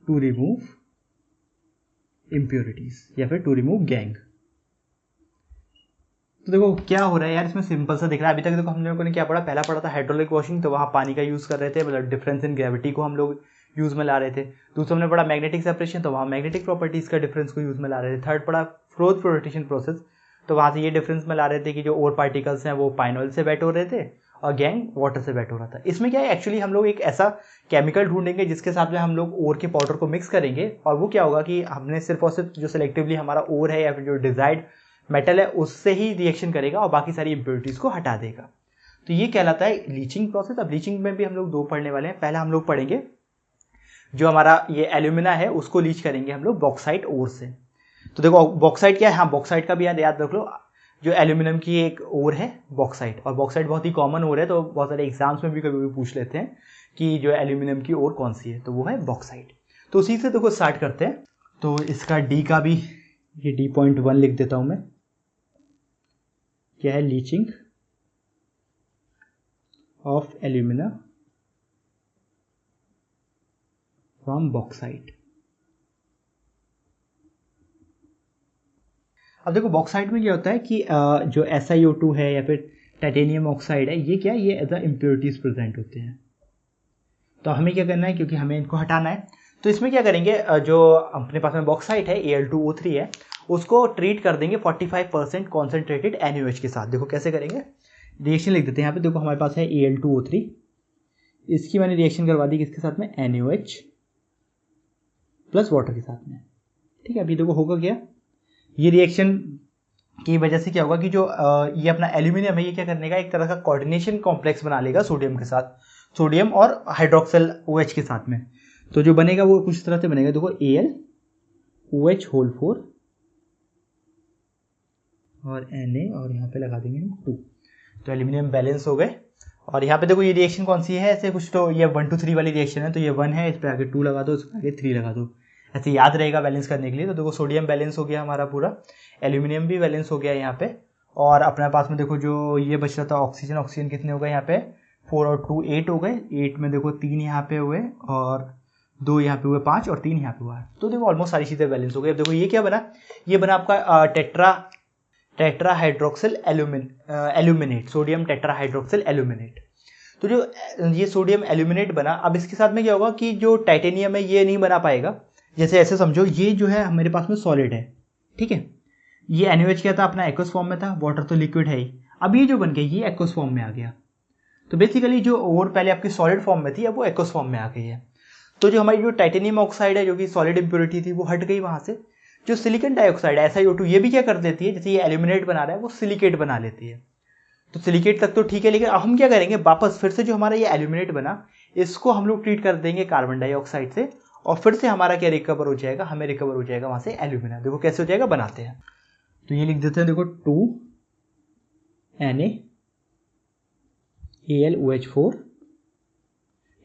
to remove impurities या फिर टू रिमूव गैंग। तो देखो क्या हो रहा है यार, इसमें सिंपल सा दिख रहा है। अभी तक देखो हम लोगों ने क्या पढ़ा, पहला पढ़ा था हाइड्रोलिक वॉशिंग, तो वहाँ पानी का यूज़ कर रहे थे, मतलब डिफरेंस इन ग्रेविटी को हम लोग यूज़ में ला रहे थे। दूसरा हमने पढ़ा मैग्नेटिक सेपरेशन, तो वहाँ मैग्नेटिक प्रॉपर्टीज़ का डिफरेंस को यूज़ में ला रहे थे। थर्ड पढ़ा फ्रोथ फ्लोटेशन प्रोसेस, तो वहाँ से ये डिफरेंस में ला रहे थे कि जो ओर पार्टिकल्स हैं वो पाइन ऑयल से वेट हो रहे थे और गैंग वाटर से वेट हो रहा था। इसमें क्या है, एक्चुअली हम लोग एक ऐसा केमिकल ढूंढेंगे जिसके साथ में हम लोग ओर के पाउडर को मिक्स करेंगे, और वो क्या होगा कि हमने सिर्फ और सिर्फ जो सिलेक्टिवली हमारा ओर है या फिर जो डिजायर्ड मेटल है उससे ही रिएक्शन करेगा और बाकी सारी इंप्योरिटीज को हटा देगा। तो ये कहलाता है लीचिंग प्रोसेस। अब लीचिंग में भी हम लोग 2 पढ़ने वाले हैं। पहला हम लोग पढ़ेंगे जो हमारा ये एल्यूमिना है उसको लीच करेंगे हम लोग बॉक्साइट ओर से। तो देखो बॉक्साइट क्या है, हाँ बॉक्साइट का भी याद रख लो, जो एल्यूमिनियम की एक ओर है बॉक्साइट, और बॉक्साइट बहुत ही कॉमन ओर है, तो बहुत सारे एग्जाम्स में भी कभी भी पूछ लेते हैं कि जो एल्यूमिनियम की ओर कौन सी है, तो वो है बॉक्साइट। तो उसी से देखो स्टार्ट करते हैं। तो इसका डी का भी ये D.1 लिख देता हूं मैं। क्या है? Leaching of alumina from bauxite. अब देखो बॉक्साइट में क्या होता है कि जो SiO2 है या फिर टाइटेनियम ऑक्साइड है, ये क्या है, ये एज अ इम्प्योरिटीज प्रेजेंट होते हैं। तो हमें क्या करना है, क्योंकि हमें इनको हटाना है, तो इसमें क्या करेंगे, जो अपने पास में बॉक्साइट है Al2O3 है, उसको ट्रीट कर देंगे 45% कॉन्सेंट्रेटेड NaOH के साथ। देखो कैसे करेंगे, रिएक्शन लिख देते हैं यहाँ पे। देखो हमारे पास है Al2O3, इसकी मैंने रिएक्शन करवा दी किसके साथ में, NaOH प्लस वाटर के साथ में। ठीक है, अभी देखो होगा क्या, ये रिएक्शन की वजह से क्या होगा कि जो ये अपना एल्यूमिनियम है, ये क्या करने का, एक तरह का कोऑर्डिनेशन कॉम्प्लेक्स बना लेगा सोडियम के साथ, सोडियम और हाइड्रोक्सिल OH के साथ में। तो जो बनेगा वो कुछ तरह से बनेगा, देखो AlOH4 और Na, और यहाँ पे लगा देंगे हम 2। तो एल्यूमिनियम बैलेंस हो गए। और यहाँ पे देखो ये रिएक्शन कौन सी है, ऐसे कुछ तो ये 1 to 3 वाली रिएक्शन है, तो ये 1 है, इस पर आगे 2 लगा दो, इस पर आगे 3 लगा दो, ऐसे याद रहेगा बैलेंस करने के लिए। तो देखो सोडियम बैलेंस हो गया हमारा पूरा, एल्यूमिनियम भी बैलेंस हो गया यहाँ पे। और अपने पास में देखो जो ये बच रहा था ऑक्सीजन, ऑक्सीजन कितने हो गए यहाँ पे, 4 और 2 8 हो गए। 8 में देखो 3 यहाँ पे हुए और 2 यहाँ पे हुए 5 और 3 यहाँ पे हुआ। तो देखो ऑलमोस्ट सारी चीज़ें बैलेंस हो गई। अब देखो ये क्या बना, ये बना आपका tetra hydroxyl aluminate, sodium tetra hydroxyl aluminate. तो जो ये सोडियम एल्यूमिनेट बना, अब इसके साथ में क्या होगा कि जो टाइटेनियम है ये नहीं बना पाएगा। जैसे ऐसे समझो, ये जो है मेरे पास में सॉलिड है, ठीक है, ये NaOH क्या था, अपना एक्वस फॉर्म में था, वाटर तो लिक्विड है ही। अब ये जो बन गया ये एक्वस फॉर्म में आ गया। तो बेसिकली जो और पहले आपकी सॉलिड फॉर्म में थी, अब वो एक्वस फॉर्म में आ गई है। तो जो हमारी जो टाइटेनियम ऑक्साइड है, जो कि सॉलिड इंप्योरिटी थी, वो हट गई वहां से। जो सिलिकॉन डाइऑक्साइड है SiO2, ये भी क्या कर देती है, जैसे ये एल्यूमिनेट बना रहा है, वो सिलिकेट बना लेती है। तो सिलिकेट तक तो ठीक है, लेकिन अब हम क्या करेंगे, वापस फिर से जो हमारा ये एल्यूमिनेट बना, इसको हम लोग ट्रीट कर देंगे कार्बन डाइऑक्साइड से, और फिर से हमारा क्या रिकवर हो जाएगा, हमें रिकवर हो जाएगा वहां से एल्यूमिना। देखो कैसे हो जाएगा, बनाते हैं। तो ये लिख देते हैं, देखो 2NaAlOH4।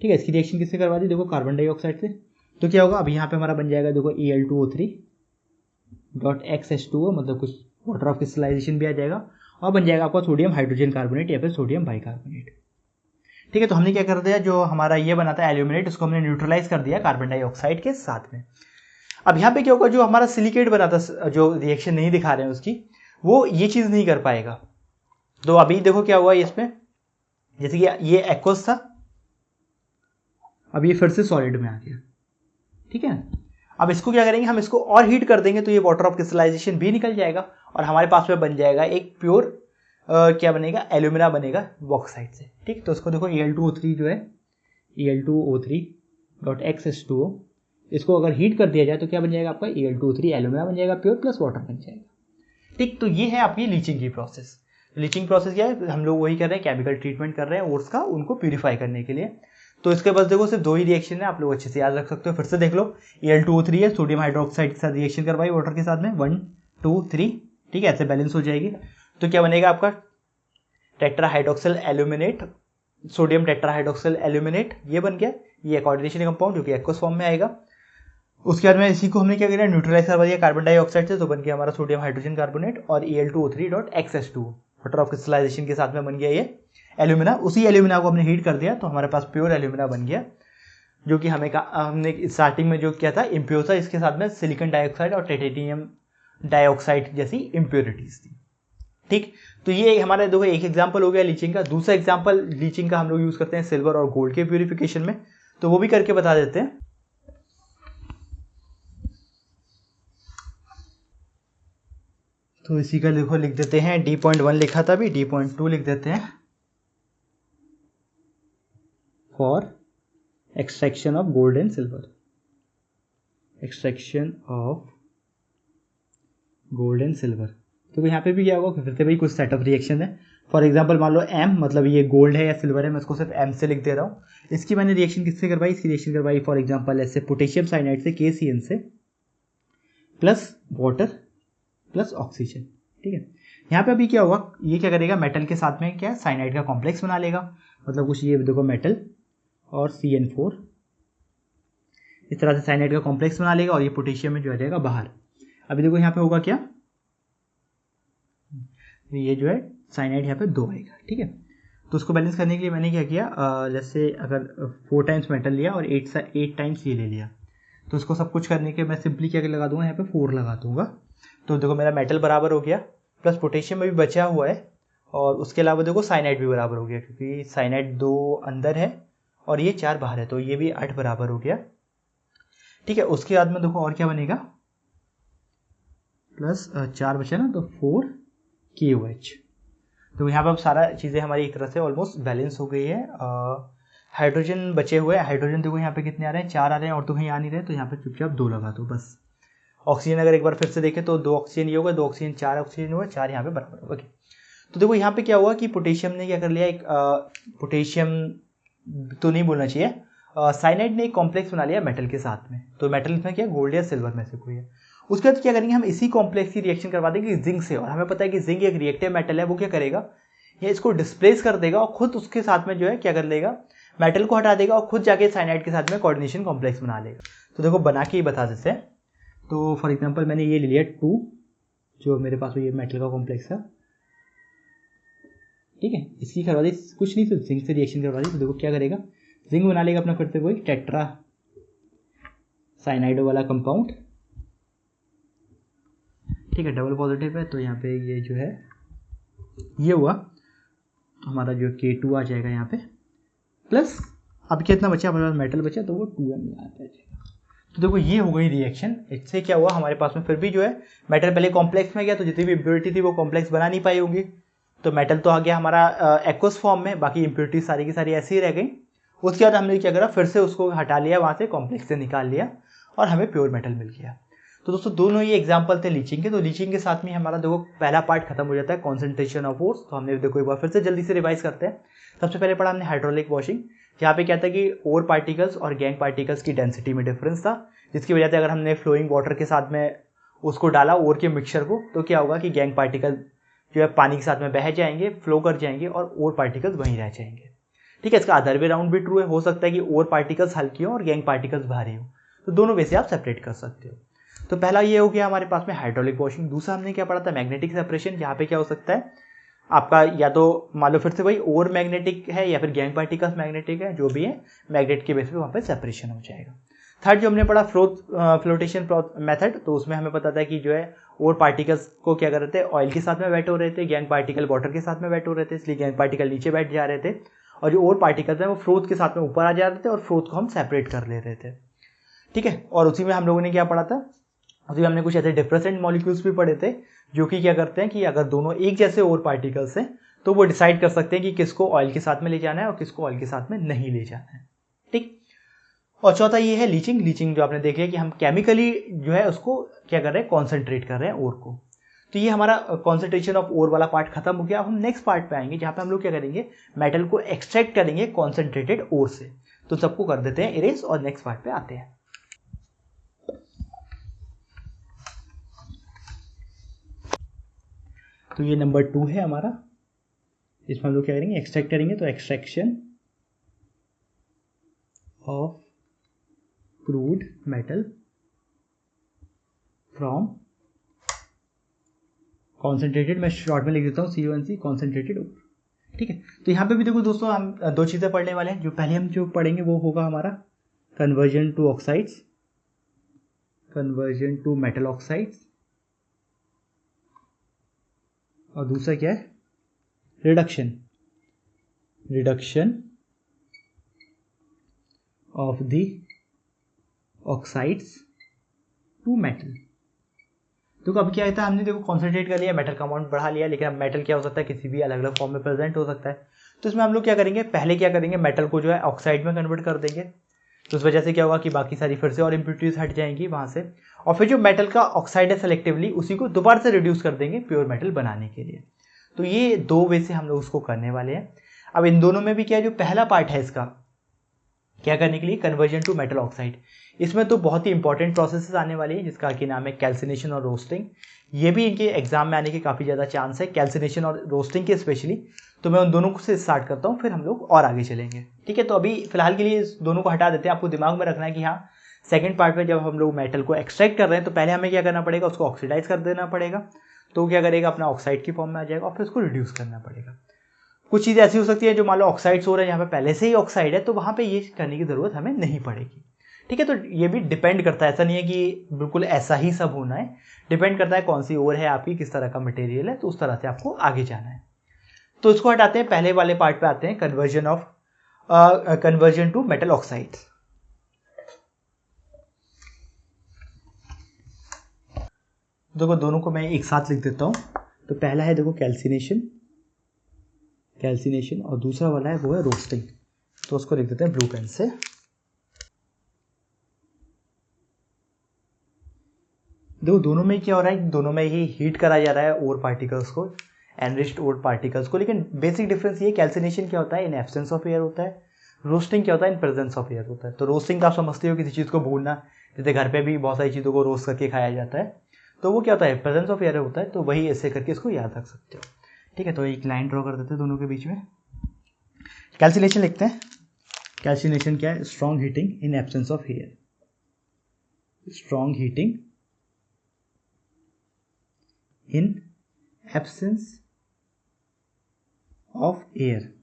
ठीक है, इसकी रिएक्शन किससे करवा दी, देखो कार्बन डाइऑक्साइड से। तो क्या होगा, अब यहाँ पे हमारा बन जाएगा देखो Al2O3.XH2O, मतलब कुछ वाटर ऑफ क्रिस्टलाइजेशन भी आ जाएगा, और बन जाएगा आपका सोडियम हाइड्रोजन कार्बोनेट या फिर सोडियम बाइकार्बोनेट। ठीक है, तो हमने क्या कर दिया, जो हमारा ये बना था एल्यूमिनेट, उसको हमने न्यूट्रलाइज कर दिया कार्बन डाइऑक्साइड के साथ में। अब यहाँ पे क्या होगा, जो हमारा सिलिकेट बना था, जो रिएक्शन नहीं दिखा रहे हैं उसकी, वो ये चीज नहीं कर पाएगा। तो अभी देखो क्या हुआ इसमें, जैसे कि ये एक्वस था, अब ये फिर से सॉलिड में आ गया। ठीक है, अब इसको क्या करेंगे, हम इसको और हीट कर देंगे, तो ये वाटर ऑफ क्रिस्टलाइजेशन भी निकल जाएगा, और हमारे पास में बन जाएगा एक प्योर क्या बनेगा, एल्यूमिना बनेगा बॉक्साइट से। ठीक, तो उसको देखो Al2O3 जो है Al2O3.XH2O, इसको अगर हीट कर दिया जाए तो क्या बन जाएगा आपका, Al2O3 एल्यूमिना बन जाएगा प्योर, प्लस वाटर बन जाएगा। ठीक, तो ये है आपकी लीचिंग की प्रोसेस। लीचिंग प्रोसेस क्या है, हम लोग वही कर रहे हैं, केमिकल ट्रीटमेंट कर रहे हैं ओर्स का, उनको प्यूरिफाई करने के लिए। तो इसके पास देखो सिर्फ 2 ही रिएक्शन है, आप लोग अच्छे से याद रख सकते हो। फिर से देख लो, Al2O3 है, सोडियम हाइड्रोक्साइड के साथ रिएक्शन करवाई वाटर के साथ में, 1 2 3। ठीक है, ऐसे बैलेंस हो जाएगी। तो क्या बनेगा आपका tetra hydroxyl aluminate, sodium tetra hydroxyl aluminate, ये बन गया, ये कोऑर्डिनेशन कंपाउंड जो कि एक्वस फॉर्म में आएगा। उसके बाद में इसी को हमने क्या किया, न्यूट्रलाइज करवा दिया कार्बन डाइऑक्साइड से, तो बन गया हमारा सोडियम हाइड्रोजन कार्बोनेट, और Al2O3.XH2O, वाटर ऑफ क्रिस्टलाइजेशन के साथ में बन गया ये एल्यूमिना। उसी एल्यूमिना को हमने हीट कर दिया, तो हमारे पास प्योर एल्यूमिना बन गया, जो कि हमने स्टार्टिंग में जो किया था इम्प्योर था, इसके साथ में सिलिकॉन डाइऑक्साइड और टाइटेनियम डाइऑक्साइड जैसी इम्प्योरिटीज थी। ठीक, तो ये हमारा देखो एक एग्जांपल हो गया लीचिंग का। दूसरा एग्जांपल लीचिंग का हम लोग यूज करते हैं सिल्वर और गोल्ड के प्यूरिफिकेशन में, तो वो भी करके बता देते हैं। तो इसी का देखो लिख देते हैं, D.1 लिखा था अभी, D.2 लिख देते हैं, for extraction of gold and silver, extraction of gold and silver. तो यहाँ पे भी क्या होगा, फिर से भाई कुछ सेटअप रिएक्शन है। फॉर एग्जांपल मान लो M, मतलब ये गोल्ड है या सिल्वर है, मैं इसको सिर्फ M से लिख दे रहा हूँ। इसकी मैंने रिएक्शन किससे करवाई, इसकी रिएक्शन करवाई फॉर एग्जांपल ऐसे पोटेशियम साइनाइड से, KCN से, प्लस वाटर प्लस ऑक्सीजन। ठीक है, यहाँ पे अभी क्या होगा, ये क्या करेगा, मेटल के साथ में क्या साइनाइड का कॉम्प्लेक्स बना लेगा, मतलब कुछ ये देखो मेटल और CN4, इस तरह से साइनाइड का कॉम्प्लेक्स बना लेगा और ये पोटेशियम में जो आ जाएगा बाहर। अभी देखो यहाँ पे होगा क्या, ये जो है साइनाइड यहाँ पे 2 आएगा, ठीक है। तो उसको बैलेंस करने के लिए मैंने क्या किया, जैसे अगर 4 टाइम्स मेटल लिया और 8 टाइम्स ये ले लिया, तो उसको सब कुछ करने के मैं सिंपली क्या लगा दूंगा, यहाँ पे 4 लगा दूंगा। तो देखो मेरा मेटल बराबर हो गया, प्लस पोटेशियम में भी बचा हुआ है, और उसके अलावा देखो साइनाइड भी बराबर हो गया, क्योंकि साइनाइड 2 अंदर है और ये 4 बाहर है, तो ये भी 8 बराबर हो गया, ठीक है। उसके बाद में देखो और क्या बनेगा, प्लस 4 बचा ना, तो 4 KOH। तो यहाँ पर अब सारा चीज़ें हमारी एक तरह से ऑलमोस्ट बैलेंस हो गई है। हाइड्रोजन बचे हुए हैं, हाइड्रोजन देखो यहाँ पे कितने आ रहे हैं, 4 आ रहे हैं, और तो कहीं आ नहीं रहे, तो यहाँ पे चुपचाप 2 लगा दो बस। ऑक्सीजन अगर एक बार फिर से देखें तो 2 ऑक्सीजन ये होगा, 2 ऑक्सीजन 4 ऑक्सीजन होगा, 4 यहाँ पे बराबर होगा। तो देखो यहाँ पे क्या हुआ कि पोटेशियम ने क्या कर लिया, एक पोटेशियम तो नहीं बोलना चाहिए, साइनाइड ने एक कॉम्प्लेक्स बना लिया मेटल के साथ में। तो मेटल में क्या, गोल्ड या सिल्वर में से कोई है। उसके बाद क्या करेंगे, हम इसी कॉम्प्लेक्स की रिएक्शन करवा देंगे जिंक से, और हमें पता है कि जिंक एक रिएक्टिव मेटल है। वो क्या करेगा, ये इसको डिस्प्लेस कर देगा और खुद उसके साथ में जो है क्या कर लेगा, मेटल को हटा देगा और खुद जाके साइनाइड के साथ में कोऑर्डिनेशन कॉम्प्लेक्स बना लेगा। तो देखो बना के ही बता देते हैं। तो फॉर एग्जांपल मैंने ये ले लिया 2, जो मेरे पास ये मेटल का कॉम्प्लेक्स है, ठीक है। इसकी करवा दी, कुछ नहीं, तो जिंक से रिएक्शन करवा दी। तो देखो क्या करेगा, जिंक बना लेगा अपना फिर से वही टेट्रा साइनाइडो वाला कंपाउंड, ठीक है, डबल पॉजिटिव है। तो यहाँ पे ये जो है ये हुआ, तो हमारा जो K2 आ जाएगा यहाँ पे, प्लस अब कितना बचा, हमारे पास मेटल बचा, तो वो 2M यहाँ पे आ जाएगा। तो देखो ये हो गई रिएक्शन। इससे क्या हुआ, हमारे पास में फिर भी जो है मेटल पहले कॉम्प्लेक्स में गया, तो जितनी भी इम्प्योरिटी थी वो कॉम्प्लेक्स बना नहीं पाई होंगी, तो मेटल तो आ गया हमारा एक्वस फॉर्म में, बाकी इम्प्योरिटी सारी की सारी ऐसी ही रह गई। उसके बाद हमने क्या करा, फिर से उसको हटा लिया, वहाँ से कॉम्प्लेक्स से निकाल लिया और हमें प्योर मेटल मिल गया। तो दोस्तों दोनों ही एग्जाम्पल थे लीचिंग के। तो लीचिंग के साथ में हमारा देखो पहला पार्ट खत्म हो जाता है, कॉन्सेंट्रेशन ऑफ ओर्स। तो हमने देखो एक बार फिर से जल्दी से रिवाइज करते हैं। सबसे पहले पढ़ा हमने हाइड्रोलिक वॉशिंग, जहाँ पे क्या था कि ओर पार्टिकल्स और गैंग पार्टिकल्स की डेंसिटी में डिफरेंस था, जिसकी वजह से अगर हमने फ्लोइंग वाटर के साथ में उसको डाला ओर के मिक्सचर को, तो क्या होगा कि गैंग पार्टिकल जो है पानी के साथ में बह जाएंगे, फ्लो कर जाएंगे, और ओर पार्टिकल्स वहीं रह जाएंगे, ठीक है। इसका अदर वे राउंड भी ट्रू है, हो सकता है कि ओर पार्टिकल्स हल्की हो और गैंग पार्टिकल्स भारी हो, तो दोनों वैसे आप सेपरेट कर सकते हो। तो पहला ये हो गया हमारे पास में हाइड्रोलिक वॉशिंग। दूसरा हमने क्या पढ़ा था, मैग्नेटिक सेपरेशन, जहाँ पे क्या हो सकता है आपका, या तो मान लो फिर से वही ओर मैग्नेटिक है या फिर गैंग पार्टिकल्स मैग्नेटिक है, जो भी है मैग्नेट के बेस पे वहाँ पे सेपरेशन हो जाएगा। थर्ड जो हमने पढ़ा फ्लोटेशन मेथड, तो उसमें हमें पता था कि जो है ओर पार्टिकल्स को क्या कर रहे थे, ऑयल के साथ में बैठे हो रहे थे, गैंग पार्टिकल वाटर के साथ में बैठे हो रहे थे, इसलिए गैंग पार्टिकल नीचे बैठ जा रहे थे, और जो ओर पार्टिकल्स हैं वो फ्रोथ के साथ में ऊपर आ जा रहे थे, और फ्रोथ को हम सेपरेट कर ले रहे थे, ठीक है। और उसी में हम लोगों ने क्या पढ़ा था, उसी में हमने कुछ ऐसे डिफरेंट मॉलिक्यूल्स भी पढ़े थे, जो कि क्या करते हैं कि अगर दोनों एक जैसे ओर पार्टिकल्स हैं, तो वो डिसाइड कर सकते हैं कि किसको ऑयल के साथ में ले जाना है और किसको ऑयल के साथ में नहीं ले जाना है, ठीक। और चौथा ये है लीचिंग। लीचिंग जो आपने देखा कि हम केमिकली जो है उसको क्या कर रहे हैं, कॉन्सेंट्रेट कर रहे हैं ओर को। तो ये हमारा कॉन्सेंट्रेशन ऑफ ओर वाला पार्ट खत्म हो गया। अब हम नेक्स्ट पार्ट पे आएंगे, जहाँ पे हम लोग क्या करेंगे, मेटल को एक्सट्रैक्ट करेंगे कॉन्सेंट्रेटेड ओर से। तो सबको कर देते हैं इरेज और नेक्स्ट पार्ट पे आते हैं। तो ये नंबर 2 है हमारा, इसमें हम लोग क्या करेंगे, एक्सट्रैक्ट करेंगे। तो extraction of crude metal from concentrated, मैं शॉर्ट में लिख देता हूँ CONC, कॉन्सेंट्रेटेड ओर, ठीक है। तो यहाँ पे भी देखो दोस्तों हम 2 चीज़ें पढ़ने वाले हैं। जो पहले हम जो पढ़ेंगे वो होगा हमारा conversion to oxides, conversion to metal oxides, और दूसरा क्या है, reduction, reduction of the oxides to metal. तो अब क्या होता है, हमने देखो कॉन्सेंट्रेट कर लिया, मेटल का अमाउंट बढ़ा लिया, लेकिन अब मेटल क्या हो सकता है, किसी भी अलग अलग फॉर्म में प्रेजेंट हो सकता है। तो इसमें हम लोग क्या करेंगे, पहले क्या करेंगे, मेटल को जो है ऑक्साइड में कन्वर्ट कर देंगे। तो उस वजह से क्या होगा कि बाकी सारी फिर से और इम्प्योरिटीज हट जाएंगी वहाँ से, और फिर जो मेटल का ऑक्साइड है सेलेक्टिवली उसी को दोबारा से रिड्यूस कर देंगे प्योर मेटल बनाने के लिए। तो ये 2 वे से हम लोग उसको करने वाले हैं। अब इन दोनों में भी क्या, जो पहला पार्ट है इसका क्या करने के लिए, कन्वर्जन टू मेटल ऑक्साइड, इसमें तो बहुत ही इंपॉर्टेंट प्रोसेसेस आने वाली है, जिसका कि नाम है कैल्सिनेशन और रोस्टिंग। ये भी इनके एग्जाम में आने के काफ़ी ज़्यादा चांस है, कैल्सिनेशन और रोस्टिंग के स्पेशली। तो मैं उन दोनों को से स्टार्ट करता हूँ, फिर हम लोग और आगे चलेंगे, ठीक है। तो अभी फिलहाल के लिए इस दोनों को हटा देते हैं। आपको दिमाग में रखना है कि हाँ, सेकंड पार्ट में जब हम लोग मेटल को एक्सट्रैक्ट कर रहे हैं तो पहले हमें क्या करना पड़ेगा, उसको ऑक्सीडाइज कर देना पड़ेगा। तो क्या करेगा, अपना ऑक्साइड की फॉर्म में आ जाएगा और फिर उसको रिड्यूस करना पड़ेगा। कुछ चीज़ें ऐसी हो सकती है जो मान लो ऑक्साइड्स हो रहे हैं, यहाँ पे पहले से ही ऑक्साइड है, तो वहाँ पे ये करने की ज़रूरत हमें नहीं पड़ेगी। ठीक है, तो ये भी डिपेंड करता है, ऐसा नहीं है कि बिल्कुल ऐसा ही सब होना है, डिपेंड करता है कौन सी ओर है आपकी, किस तरह का मटेरियल है, तो उस तरह से आपको आगे जाना है। तो इसको हटाते हैं, पहले वाले पार्ट पे आते हैं, कन्वर्जन टू मेटल ऑक्साइड्स। देखो दोनों को मैं एक साथ लिख देता हूँ। तो पहला है देखो कैल्सिनेशन, और दूसरा वाला है वो है रोस्टिंग। तो उसको लिख देते हैं ब्लू पेन से। देखो दोनों में क्या हो रहा है, दोनों में ही हीट करा जा रहा है ओर पार्टिकल्स को, एनरिच्ड ओर पार्टिकल्स को, लेकिन बेसिक डिफरेंस ये, कैल्सिनेशन क्या होता है, इन एब्सेंस ऑफ एयर होता है, रोस्टिंग क्या होता है, इन प्रेजेंस ऑफ एयर होता है। तो रोस्टिंग तो आप समझते हो किसी चीज़ को भूनना, जैसे घर पे भी बहुत सारी चीज़ों को रोस्ट करके खाया जाता है, तो वो क्या होता है, प्रेजेंस ऑफ एयर होता है। तो वही ऐसे करके इसको याद रख सकते हो। ठीक है, तो एक लाइन ड्रॉ कर देते हैं दोनों के बीच में। कैल्सिनेशन लिखते हैं। कैल्सिनेशन क्या है, strong heating in absence of air, strong heating in absence of air,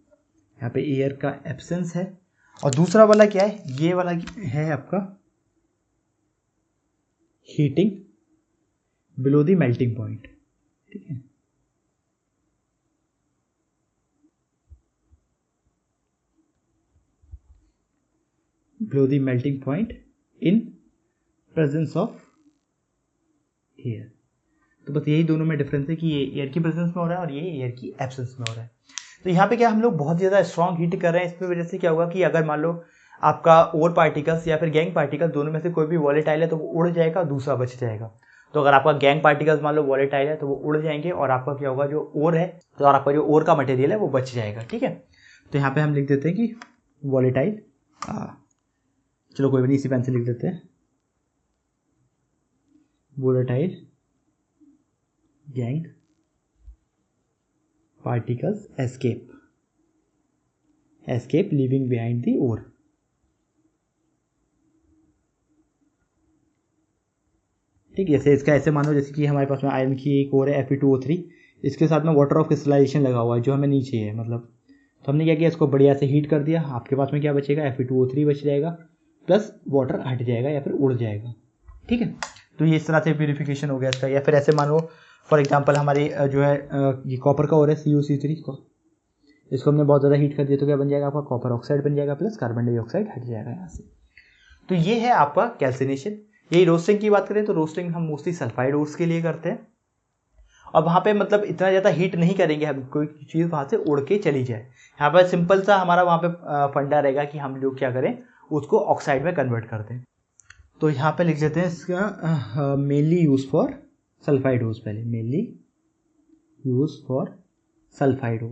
यहाँ पे एयर का एब्सेंस है। और दूसरा वाला क्या है, ये वाला है आपका heating below the melting point. ठीक है, below the melting point in presence of air. तो बस यही दोनों में डिफरेंस है कि ये एयर की प्रेजेंस में हो रहा है और ये एयर की एब्सेंस में हो रहा है। तो यहाँ पे क्या हम लोग बहुत ज़्यादा स्ट्रॉन्ग हीट कर रहे हैं, इसकी वजह से क्या होगा कि अगर मान लो आपका ओर पार्टिकल्स या फिर गैंग पार्टिकल दोनों में से कोई भी वॉलेटाइल है तो वो उड़ जाएगा, दूसरा बच जाएगा। तो अगर आपका गैंग पार्टिकल्स मान लो वॉलेटाइल है तो वो उड़ जाएंगे और आपका क्या होगा, जो ओर है, तो आपका जो ओर का मटेरियल है वो बच जाएगा। ठीक है, तो यहाँ पे हम लिख देते हैं कि वॉलेटाइल, चलो कोई नहीं, इसी पेन से लिख देते हैं, volatile gang particles escape leaving behind the ore। ठीक, जैसे इसका ऐसे मानो जैसे कि हमारे पास में आयरन की एक और है Fe2O3, इसके साथ में वाटर ऑफ क्रिस्टलाइजेशन लगा हुआ है जो हमें नीचे है, मतलब तो हमने क्या किया, इसको बढ़िया से हीट कर दिया। आपके पास में क्या बचेगा, Fe2O3 बच जाएगा प्लस वाटर हट जाएगा या फिर उड़ जाएगा। ठीक है, तो ये इस तरह से प्यूरिफिकेशन हो गया इसका। या फिर ऐसे मानो फॉर एग्जांपल हमारी जो है ये कॉपर का और है CuC3 को, इसको हमने बहुत ज़्यादा हीट कर दिया तो क्या बन जाएगा, आपका कॉपर ऑक्साइड बन जाएगा प्लस कार्बन डाइऑक्साइड हट जाएगा यहाँ से। तो ये है आपका कैल्सिनेशन। यही रोस्टिंग की बात करें तो रोस्टिंग हम मोस्टली सल्फाइड ओर्स के लिए करते हैं, और वहाँ पे मतलब इतना ज़्यादा हीट नहीं करेंगे हम, कोई चीज़ वहाँ से उड़ के चली जाए। यहाँ पर सिंपल सा हमारा वहाँ पे फंडा रहेगा कि हम लोग क्या करें, उसको ऑक्साइड में कन्वर्ट कर दें। तो यहाँ पे लिख देते हैं इसका mainly use for sulphide ores, पहले mainly use for sulphide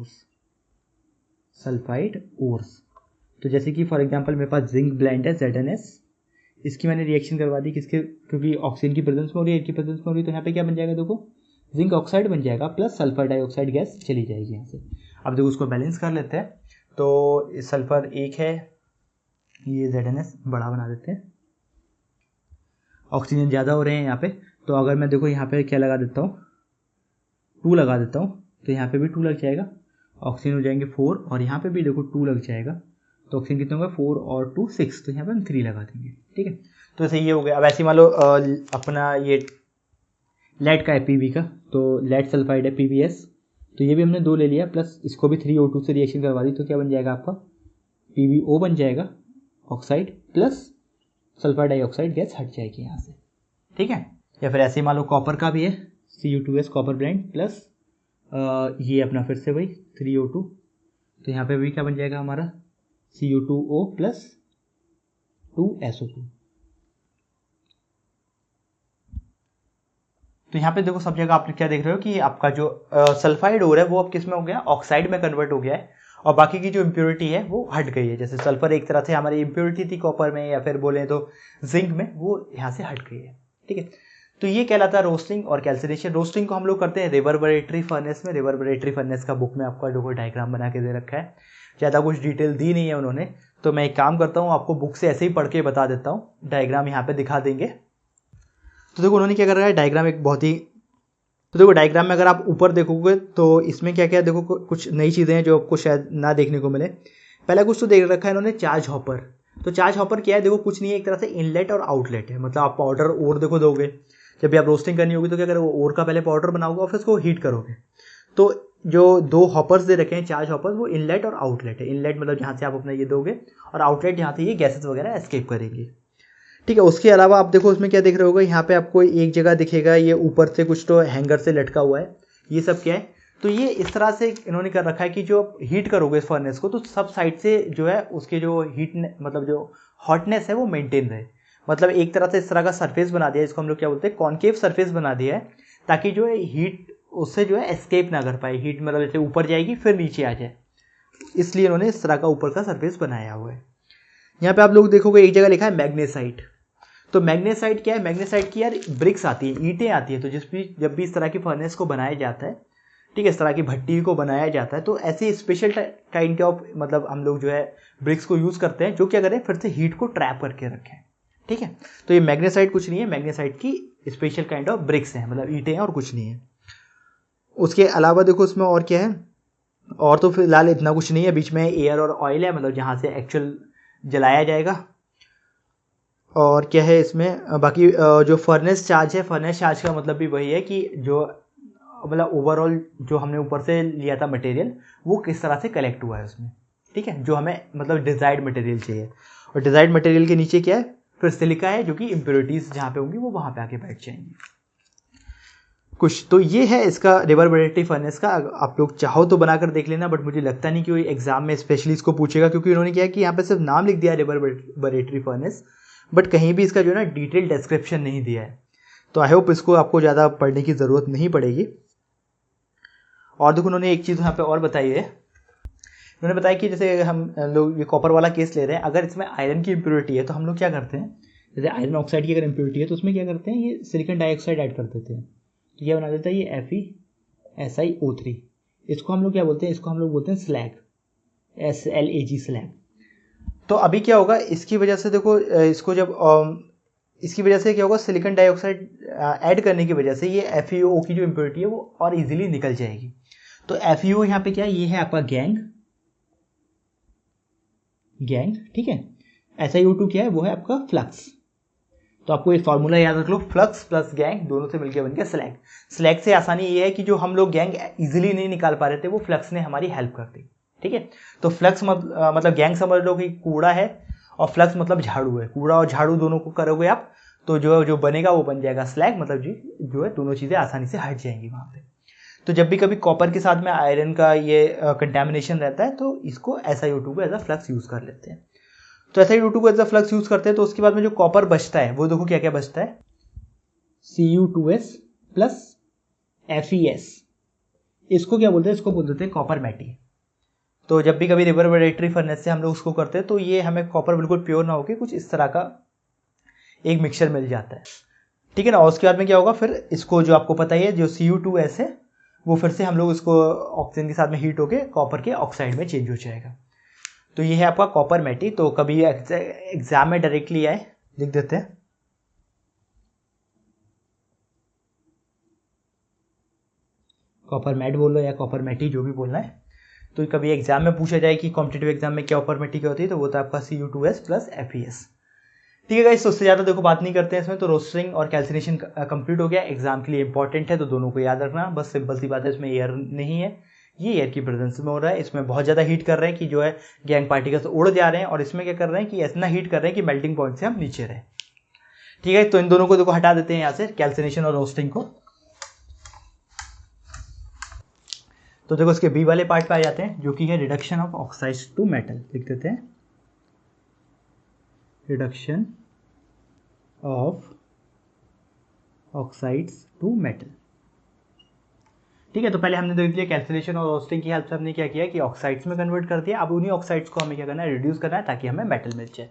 ores. तो जैसे कि फॉर एग्जांपल मेरे पास जिंक ब्लेंड है ZnS, इसकी मैंने रिएक्शन करवा दी, किसके, क्योंकि ऑक्सीजन की प्रेजेंस में हो रही है, एयर की प्रेजेंस में हो रही है, तो यहाँ पे क्या बन जाएगा, देखो जिंक ऑक्साइड बन जाएगा प्लस सल्फर डाइऑक्साइड गैस चली जाएगी यहाँ से। अब देखो उसको बैलेंस कर लेते हैं। तो सल्फर 1 है, ये ZnS बड़ा बना देते हैं, ऑक्सीजन ज़्यादा हो रहे हैं यहाँ पे। तो अगर मैं देखो यहाँ पे क्या लगा देता हूँ, 2 लगा देता हूँ, तो यहाँ पे भी 2 लग जाएगा, ऑक्सीजन हो जाएंगे 4, और यहाँ पे भी देखो 2 लग जाएगा, तो ऑक्सीजन कितना होगा 4 और 2 6, तो यहाँ पे हम 3 लगा देंगे। ठीक है, तो ऐसे ये हो गया। अब ऐसे मान लो अपना ये लेड का है PB का, तो लेड सल्फाइड है PbS, तो ये भी हमने 2 ले लिया, प्लस इसको भी 3O2 से रिएक्शन करवा दी, तो क्या बन जाएगा आपका PbO बन जाएगा oxide, plus sulphur dioxide gas हट जाएगी यहाँ से। ठीक है, या फिर ऐसे मान लो कॉपर का भी है Cu2S कॉपर ब्लेंड, प्लस ये अपना फिर से वही 3O2, तो यहाँ पे भी क्या बन जाएगा हमारा Cu2O प्लस 2SO2। तो यहाँ पे देखो सब जगह आप क्या देख रहे हो कि आपका जो सल्फाइड ओर है वो अब किस में हो गया, ऑक्साइड में कन्वर्ट हो गया है, और बाकी की जो इम्प्योरिटी है वो हट गई है। जैसे सल्फर एक तरह से हमारी इम्प्योरिटी थी कॉपर में या फिर बोले तो जिंक में, वो यहाँ से हट गई है। ठीक है, तो ये कहलाता है रोस्टिंग और कैल्सिनेशन। रोस्टिंग को हम लोग करते हैं रिवर्बरेटरी फर्नेस में। रिवर्बरेटरी फर्नेस का बुक में आपका जो डायग्राम बना के दे रखा है, ज़्यादा कुछ डिटेल दी नहीं है उन्होंने, तो मैं एक काम करता हूँ, आपको बुक से ऐसे ही पढ़ के बता देता हूँ, डायग्राम यहाँ पे दिखा देंगे। तो देखो उन्होंने क्या कर रहा है, डायग्राम एक बहुत ही, तो देखो डायग्राम में अगर आप ऊपर देखोगे तो इसमें क्या क्या देखो, कुछ नई चीज़ें हैं जो आपको शायद ना देखने को मिले। पहला कुछ तो देख रखा है इन्होंने, चार्ज हॉपर। तो चार्ज हॉपर क्या है, देखो कुछ नहीं है, एक तरह से इनलेट और आउटलेट है। मतलब आप पाउडर और देखो दोगे, जब भी आप रोस्टिंग करनी होगी तो क्या करोगे, और का पहले पाउडर बनाओगे और फिर उसको हीट करोगे। तो जो 2 हॉपर्स दे रखे हैं चार्ज हॉपर्स, वो इनलेट और आउटलेट है। इनलेट मतलब जहाँ से आप अपना ये दोगे, और आउटलेट जहाँ से ये गैसेस वगैरह एस्केप करेंगी। ठीक है, उसके अलावा आप देखो उसमें क्या दिख रहे होगा, यहाँ पे आपको एक जगह दिखेगा ये ऊपर से कुछ तो हैंगर से लटका हुआ है। ये सब क्या है, तो ये इस तरह से इन्होंने कर रखा है कि जो हीट करोगे इस फर्नेस को, तो सब साइड से जो है उसके जो हीट मतलब जो हॉटनेस है वो मेंटेन रहे। मतलब एक तरह से इस तरह का सरफेस बना दिया है, इसको हम लोग क्या बोलते हैं, कॉन्केव सरफेस बना दिया है, ताकि जो है हीट उससे जो है एस्केप ना कर पाए। हीट मतलब जैसे ऊपर जाएगी फिर नीचे आ जाए, इसलिए इन्होंने इस तरह का ऊपर का सरफेस बनाया हुआ है। यहाँ पे आप लोग देखोगे एक जगह लिखा है मैग्नेसाइट। तो मैग्नेसाइट क्या है, मैग्नेसाइट की यार ब्रिक्स आती है, ईंटें आती है। तो जब भी इस तरह की फर्नेस को बनाया जाता है, ठीक है, इस तरह की भट्टी को बनाया जाता है, तो ऐसे स्पेशल काइंड के ऑफ मतलब हम लोग जो है ब्रिक्स को यूज़ करते हैं, जो क्या करें फिर से हीट को ट्रैप करके रखें। ठीक है, तो ये मैग्नेसाइट कुछ नहीं है, मैग्नेसाइट की स्पेशल काइंड ऑफ ब्रिक्स हैं, मतलब ईंटें हैं और कुछ नहीं है। उसके अलावा देखो उसमें और क्या है, और तो फिलहाल इतना कुछ नहीं है। बीच में एयर और ऑयल है, मतलब जहाँ से एक्चुअल जलाया जाएगा। और क्या है इसमें बाकी जो फर्नेस चार्ज है, फर्नेस चार्ज का मतलब भी वही है कि जो मतलब ओवरऑल जो हमने ऊपर से लिया था मटेरियल, वो किस तरह से कलेक्ट हुआ है उसमें। ठीक है, जो हमें मतलब डिजायर्ड मटेरियल चाहिए। और डिजायर्ड मटेरियल के नीचे क्या है, फिर सिलिका है, जो कि इम्प्योरिटीज जहाँ पे होंगी वो वहाँ पे आके बैठ जाएंगी कुछ। तो ये है इसका रिवर्बरेटरी फर्नेस का। आप लोग चाहो तो बनाकर देख लेना, बट मुझे लगता नहीं कि कोई एग्जाम में स्पेशली इसको पूछेगा, क्योंकि उन्होंने क्या है कि यहाँ पे सिर्फ नाम लिख दिया रिवर्बरेटरी फर्नेस, बट कहीं भी इसका जो है ना डिटेल डिस्क्रिप्शन नहीं दिया है। तो आई होप इसको आपको ज़्यादा पढ़ने की ज़रूरत नहीं पड़ेगी। और देखो उन्होंने एक चीज़ यहाँ पे और बताई है, उन्होंने बताया कि जैसे हम लोग ये कॉपर वाला केस ले रहे हैं, अगर इसमें आयरन की इम्प्योरिटी है तो हम लोग क्या करते हैं, जैसे आयरन ऑक्साइड की अगर इम्प्योरिटी है तो उसमें क्या करते हैं, ये सिलिकॉन डाइऑक्साइड ऐड कर देते हैं। तो यह बना देता है ये FeSiO3। इसको हम लोग क्या बोलते हैं, इसको हम लोग बोलते हैं स्लैग, SLAG स्लैग। तो अभी क्या होगा, इसकी वजह से देखो इसको जब इसकी वजह से क्या होगा, सिलिकॉन डाइऑक्साइड ऐड करने की वजह से ये FeO की जो इम्प्योरिटी है वो और इजीली निकल जाएगी। तो FeO यहाँ पे क्या है, ये है आपका गैंग, ठीक है। SiO2 क्या है, वो है आपका फ्लक्स। तो आपको एक फॉर्मूला याद रख लो, फ्लक्स प्लस गैंग दोनों से मिलकर बन गया स्लैग। स्लैग से आसानी ये है कि जो हम लोग गैंग इजीली नहीं निकाल पा रहे थे, वो फ्लक्स ने हमारी हेल्प कर दी। ठीक है, तो फ्लक्स मतलब गैंग समझ लो कि कूड़ा है, और फ्लक्स मतलब झाड़ू है। कूड़ा और झाड़ू दोनों को करोगे आप, तो जो बनेगा वो बन जाएगा स्लैग। मतलब जी जो है दोनों चीज़ें आसानी से हट जाएंगी वहाँ पे। तो जब भी कभी कॉपर के साथ में आयरन का ये कंटेमिनेशन रहता है, तो इसको SiO2 को एज अ फ्लक्स यूज़ कर लेते हैं। तो SiO2 को एज अ फ्लक्स यूज़ करते हैं, तो उसके बाद में जो कॉपर बचता है वो देखो क्या क्या बचता है, Cu2S प्लस FeS। इसको क्या बोलते हैं, इसको बोल देते हैं कॉपर मैटी। तो जब भी कभी रिवर्बरेटरी फर्नेस से हम लोग उसको करते हैं, तो ये हमें कॉपर बिल्कुल प्योर ना होकर कुछ इस तरह का एक मिक्सचर मिल जाता है। ठीक है ना। और उसके बाद में क्या होगा, फिर इसको जो आपको पता ही है, जो Cu2S है वो फिर से हम लोग इसको ऑक्सीजन के साथ में हीट होके कॉपर के ऑक्साइड में चेंज हो जाएगा। तो ये है आपका कॉपर मैटी। तो कभी एग्जाम में डायरेक्टली आए, लिख देते हैं कॉपर मैट बोल लो या कॉपर मैटी, जो भी बोलना है। तो कभी एग्जाम में पूछा जाए कि कॉम्पिटेटिव एग्जाम में क्या कॉपर मैटी क्या होती है, तो वो तो आपका Cu2S प्लस FeS। ठीक है गाइस, तो उससे ज़्यादा देखो बात नहीं करते हैं इसमें। तो रोस्टरिंग और कैल्सिनेशन कंप्लीट हो गया, एग्जाम के लिए इंपॉर्टेंट है, तो दोनों को याद रखना। बस सिंपल सी बात है, इसमें एयर नहीं है, ये एयर की प्रेजेंस में हो रहा है। इसमें बहुत ज़्यादा हीट कर रहे हैं कि जो है गैंग पार्टिकल्स उड़ जा रहे हैं, और इसमें क्या कर रहे हैं कि इतना हीट कर रहे हैं कि मेल्टिंग पॉइंट से हम नीचे रहे। ठीक है, तो इन दोनों को देखो हटा देते हैं यहाँ से, कैल्सिनेशन और रोस्टिंग को। तो देखो इसके बी वाले पार्ट पे आ जाते हैं, जो कि है reduction of oxides to metal. लिख देते हैं reduction of oxides to metal. ठीक है, तो पहले हमने देख लिया कैल्सिनेशन और रोस्टिंग की हेल्प से हमने क्या किया कि ऑक्साइड्स में कन्वर्ट कर दिया। अब उन्हीं ऑक्साइड्स को हमें क्या करना है, रिड्यूस करना है, ताकि हमें मेटल मिल जाए।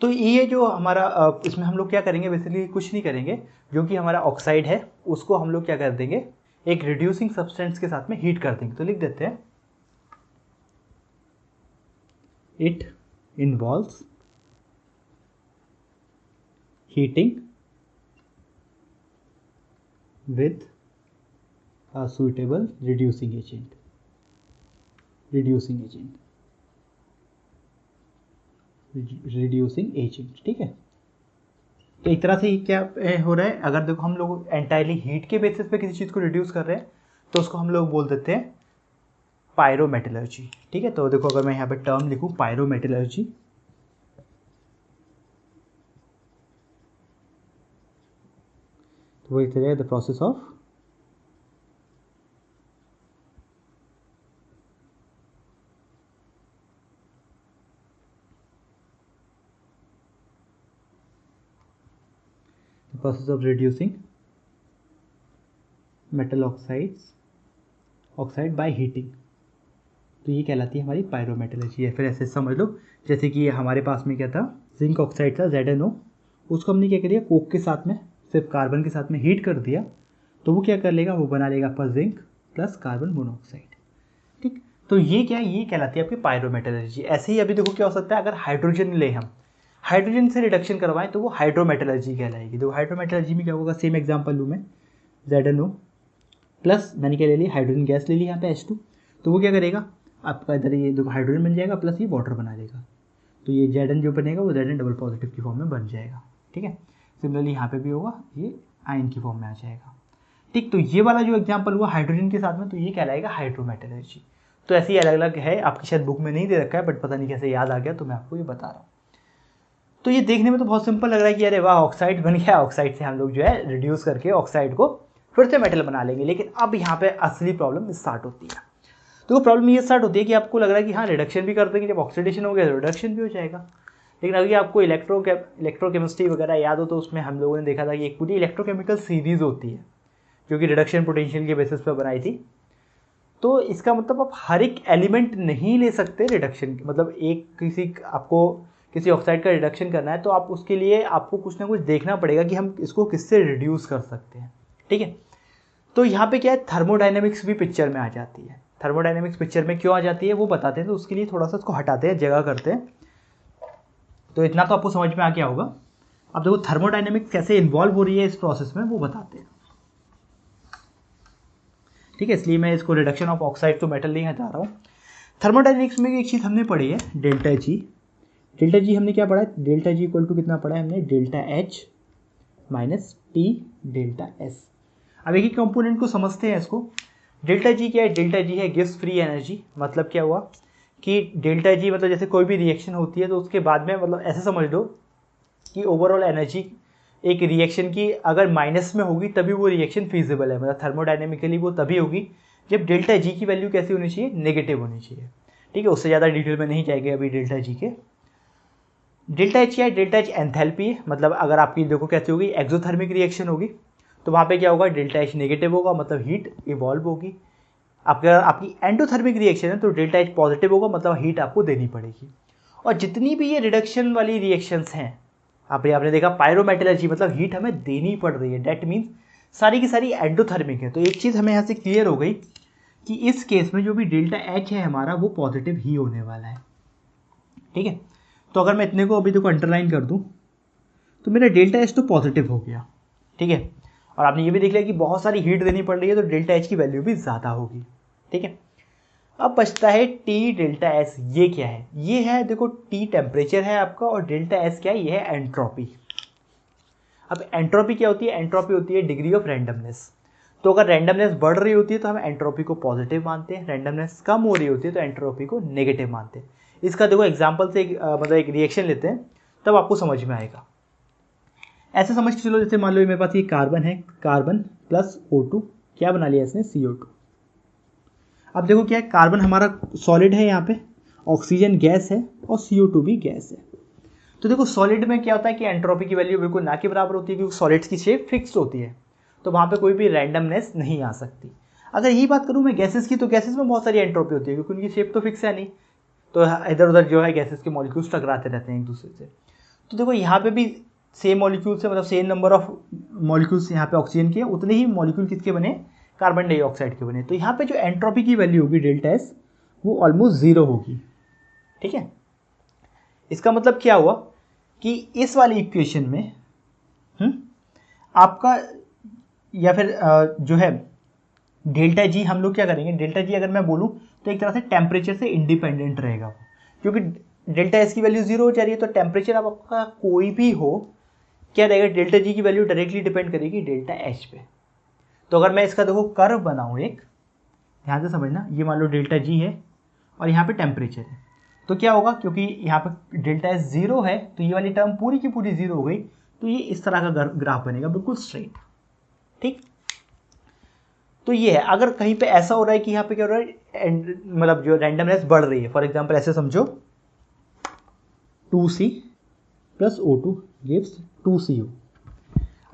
तो ये जो हमारा इसमें हम लोग क्या करेंगे, बेसिकली कुछ नहीं करेंगे। जो कि हमारा ऑक्साइड है उसको हम लोग क्या कर देंगे, एक रिड्यूसिंग सब्सटेंस के साथ में हीट कर देंगे। तो लिख देते हैं it involves heating with a suitable reducing agent, ठीक है। तो एक तरह से क्या हो रहा है, अगर देखो हम लोग एंटायरली हीट के बेसिस पे किसी चीज़ को रिड्यूस कर रहे हैं तो उसको हम लोग बोल देते हैं पायरोमेटलर्जी, ठीक है। तो देखो अगर मैं यहाँ पे टर्म लिखूँ पायरोमेटलर्जी, तो वो एक तरह the process of reducing metal oxide by heating, तो ये कहलाती है हमारी पायरोमेटलर्जी। या फिर ऐसे समझ लो जैसे कि हमारे पास में क्या था, जिंक ऑक्साइड था ZnO, उसको हमने क्या किया कोक के साथ में, सिर्फ कार्बन के साथ में हीट कर दिया, तो वो क्या कर लेगा, वो बना लेगा आपका जिंक प्लस कार्बन मोनोऑक्साइड, ठीक। तो ये क्या, ये कहलाती है आपकी पायरोमेटलर्जी। ऐसे ही अभी देखो क्या हो सकता है, अगर हाइड्रोजन ले, हम हाइड्रोजन से रिडक्शन करवाएं तो वो हाइड्रोमेटलर्जी कहलाएगी। तो हाइड्रोमेटलर्जी में क्या होगा, सेम एग्जांपल लूँ मैं, ZnO प्लस मैंने क्या ले लिया, हाइड्रोजन गैस ले ली यहाँ पे H2, तो वो क्या करेगा आपका, इधर ये देखो हाइड्रोजन बन जाएगा प्लस ये वाटर बना देगा, तो ये Zn जो बनेगा वो Zn डबल पॉजिटिव की फॉर्म में बन जाएगा, ठीक है। सिमिलरली यहाँ पे भी होगा, ये आयन की फॉर्म में आ जाएगा, ठीक। तो ये वाला जो एग्जाम्पल हुआ हाइड्रोजन के साथ में, तो ये कहलाएगा हाइड्रोमेटलर्जी। तो ऐसे ही अलग अलग है, आपकी शायद बुक में नहीं दे रखा है, बट पता नहीं कैसे याद आ गया, तो मैं आपको ये बता रहा हूँ। तो ये देखने में तो बहुत सिंपल लग रहा है कि अरे वाह ऑक्साइड बन गया, ऑक्साइड से हम लोग जो है रिड्यूस करके ऑक्साइड को फिर से मेटल बना लेंगे। लेकिन अब यहाँ पे असली प्रॉब्लम स्टार्ट होती है। तो प्रॉब्लम ये स्टार्ट होती है कि आपको लग रहा है कि हाँ रिडक्शन भी कर देंगे, जब ऑक्सीडेशन हो गया तो रिडक्शन भी हो जाएगा। लेकिन अगर आपको इलेक्ट्रोकेमिस्ट्री वगैरह याद हो तो उसमें हम लोगों ने देखा था कि एक पूरी इलेक्ट्रोकेमिकल सीरीज होती है जो कि रिडक्शन पोटेंशियल के बेसिस पर बनाई थी। तो इसका मतलब आप हर एक एलिमेंट नहीं ले सकते रिडक्शन, मतलब एक आपको किसी ऑक्साइड का रिडक्शन करना है तो आप उसके लिए आपको कुछ ना कुछ देखना पड़ेगा कि हम इसको किससे रिड्यूस कर सकते हैं, ठीक है। तो यहाँ पे क्या है, थर्मोडायनेमिक्स भी पिक्चर में आ जाती है। थर्मोडायनेमिक्स पिक्चर में क्यों आ जाती है वो बताते हैं, तो उसके लिए थोड़ा सा उसको हटाते हैं, जगह करते हैं। तो इतना तो आपको समझ में आ गया होगा। अब देखो थर्मोडायनेमिक्स कैसे इन्वॉल्व हो रही है इस प्रोसेस में, वो बताते हैं, ठीक है। इसलिए मैं इसको reduction of oxide to metal नहीं हटा रहा हूँ। थर्मोडायनेमिक्स में एक चीज़ हमने पढ़ी है, डेल्टा जी। डेल्टा जी हमने क्या पढ़ा है, डेल्टा जी इक्वल टू कितना पढ़ा है हमने, delta H minus T delta S. अब एक ही कंपोनेंट को समझते हैं इसको। डेल्टा जी क्या है, डेल्टा जी है गिव्स फ्री एनर्जी। मतलब क्या हुआ कि डेल्टा जी मतलब जैसे कोई भी रिएक्शन होती है तो उसके बाद में, मतलब ऐसे समझ लो कि ओवरऑल एनर्जी एक रिएक्शन की अगर माइनस में होगी तभी वो रिएक्शन फीजिबल है, मतलब थर्मोडायनेमिकली वो तभी होगी जब डेल्टा जी की वैल्यू कैसी होनी चाहिए, नेगेटिव होनी चाहिए, ठीक है। उससे ज़्यादा डिटेल में नहीं जाएंगे अभी डेल्टा जी के। डेल्टा एच क्या है, डेल्टा एच एंथैल्पी है, मतलब अगर आपकी देखो कैसी होगी, एक्सोथर्मिक रिएक्शन होगी तो वहाँ पे क्या होगा, डेल्टा एच नेगेटिव होगा, मतलब हीट इवॉल्व होगी। अगर आपकी एंडोथर्मिक रिएक्शन है तो डेल्टा एच पॉजिटिव होगा, मतलब हीट आपको देनी पड़ेगी। और जितनी भी ये रिडक्शन वाली रिएक्शंस हैं, आपने देखा पायरोमेटलर्जी मतलब हीट हमें देनी पड़ रही है, डेट मीन्स सारी की सारी एंडोथर्मिक है। तो एक चीज़ हमें यहाँ से क्लियर हो गई कि इस केस में जो भी डेल्टा एच है हमारा वो पॉजिटिव ही होने वाला है, ठीक है। तो अगर मैं इतने को अभी देखो अंडरलाइन कर दूं तो मेरा डेल्टा एच तो पॉजिटिव हो गया, ठीक है। और आपने ये भी देख लिया कि बहुत सारी हीट देनी पड़ रही है तो डेल्टा एच की वैल्यू भी ज़्यादा होगी, ठीक है। अब बचता है टी डेल्टा एस। ये क्या है, ये है देखो टी टेम्परेचर है आपका और डेल्टा एस क्या है, ये है एंट्रोपी। अब एंट्रोपी क्या होती है, एंट्रोपी होती है डिग्री ऑफ रैंडमनेस। तो अगर रैंडमनेस बढ़ रही होती है तो हम एंट्रोपी को पॉजिटिव मानते हैं, रैंडमनेस कम हो रही होती है तो एंट्रोपी को नेगेटिव मानते हैं। इसका देखो एग्जाम्पल से मतलब एक रिएक्शन लेते हैं तब आपको समझ में आएगा। ऐसे समझ के चलो, जैसे मान लो मेरे पास ये कार्बन है, कार्बन प्लस O2 क्या बना लिया इसने, CO2। अब देखो क्या है, कार्बन हमारा सॉलिड है, यहाँ पे ऑक्सीजन गैस है और CO2 भी गैस है। तो देखो सॉलिड में क्या होता है कि एंट्रोपी की वैल्यू बिल्कुल ना के बराबर होती है क्योंकि सॉलिड्स की शेप फिक्स्ड होती है, तो वहाँ पे कोई भी रैंडमनेस नहीं आ सकती। अगर यही बात करूँ मैं गैसेस की, तो गैसेस में बहुत सारी एंट्रोपी होती है क्योंकि उनकी शेप तो फिक्स है नहीं, तो इधर उधर जो है गैसेस के मॉलिक्यूल्स टकराते रहते हैं एक दूसरे से। तो देखो यहाँ पे भी सेम मॉलिक्यूल से, मतलब सेम नंबर ऑफ मॉलिक्यूल्स यहाँ पे ऑक्सीजन के, उतने ही मॉलिक्यूल किसके बने, कार्बन डाइऑक्साइड के बने। तो यहाँ पे जो एंट्रोपी की वैल्यू होगी डेल्टा एस वो ऑलमोस्ट 0 होगी, ठीक है। इसका मतलब क्या हुआ कि इस वाली इक्वेशन में आपका या फिर जो है डेल्टा जी, हम लोग क्या करेंगे, डेल्टा जी अगर मैं बोलूँ तो एक तरह से टेम्परेचर से इंडिपेंडेंट रहेगा, क्योंकि डेल्टा एस की वैल्यू 0 हो जा रही है, तो टेम्परेचर आपका कोई भी हो क्या रहेगा, डेल्टा जी की वैल्यू डायरेक्टली डिपेंड करेगी डेल्टा एच पे। तो अगर मैं इसका देखो कर्व बनाऊँ एक, ध्यान से समझना, ये मान लो डेल्टा जी है और यहाँ पे टेम्परेचर है, तो क्या होगा, क्योंकि यहाँ पे डेल्टा एस 0 है तो ये वाली टर्म पूरी की पूरी 0 हो गई, तो ये इस तरह का ग्राफ बनेगा बिल्कुल स्ट्रेट। ठीक, तो ये है। अगर कहीं पे ऐसा हो रहा है कि यहाँ पे क्या हो रहा है, मतलब जो रैंडमनेस बढ़ रही है, फॉर एग्जांपल ऐसे समझो 2C plus O2 gives 2CO।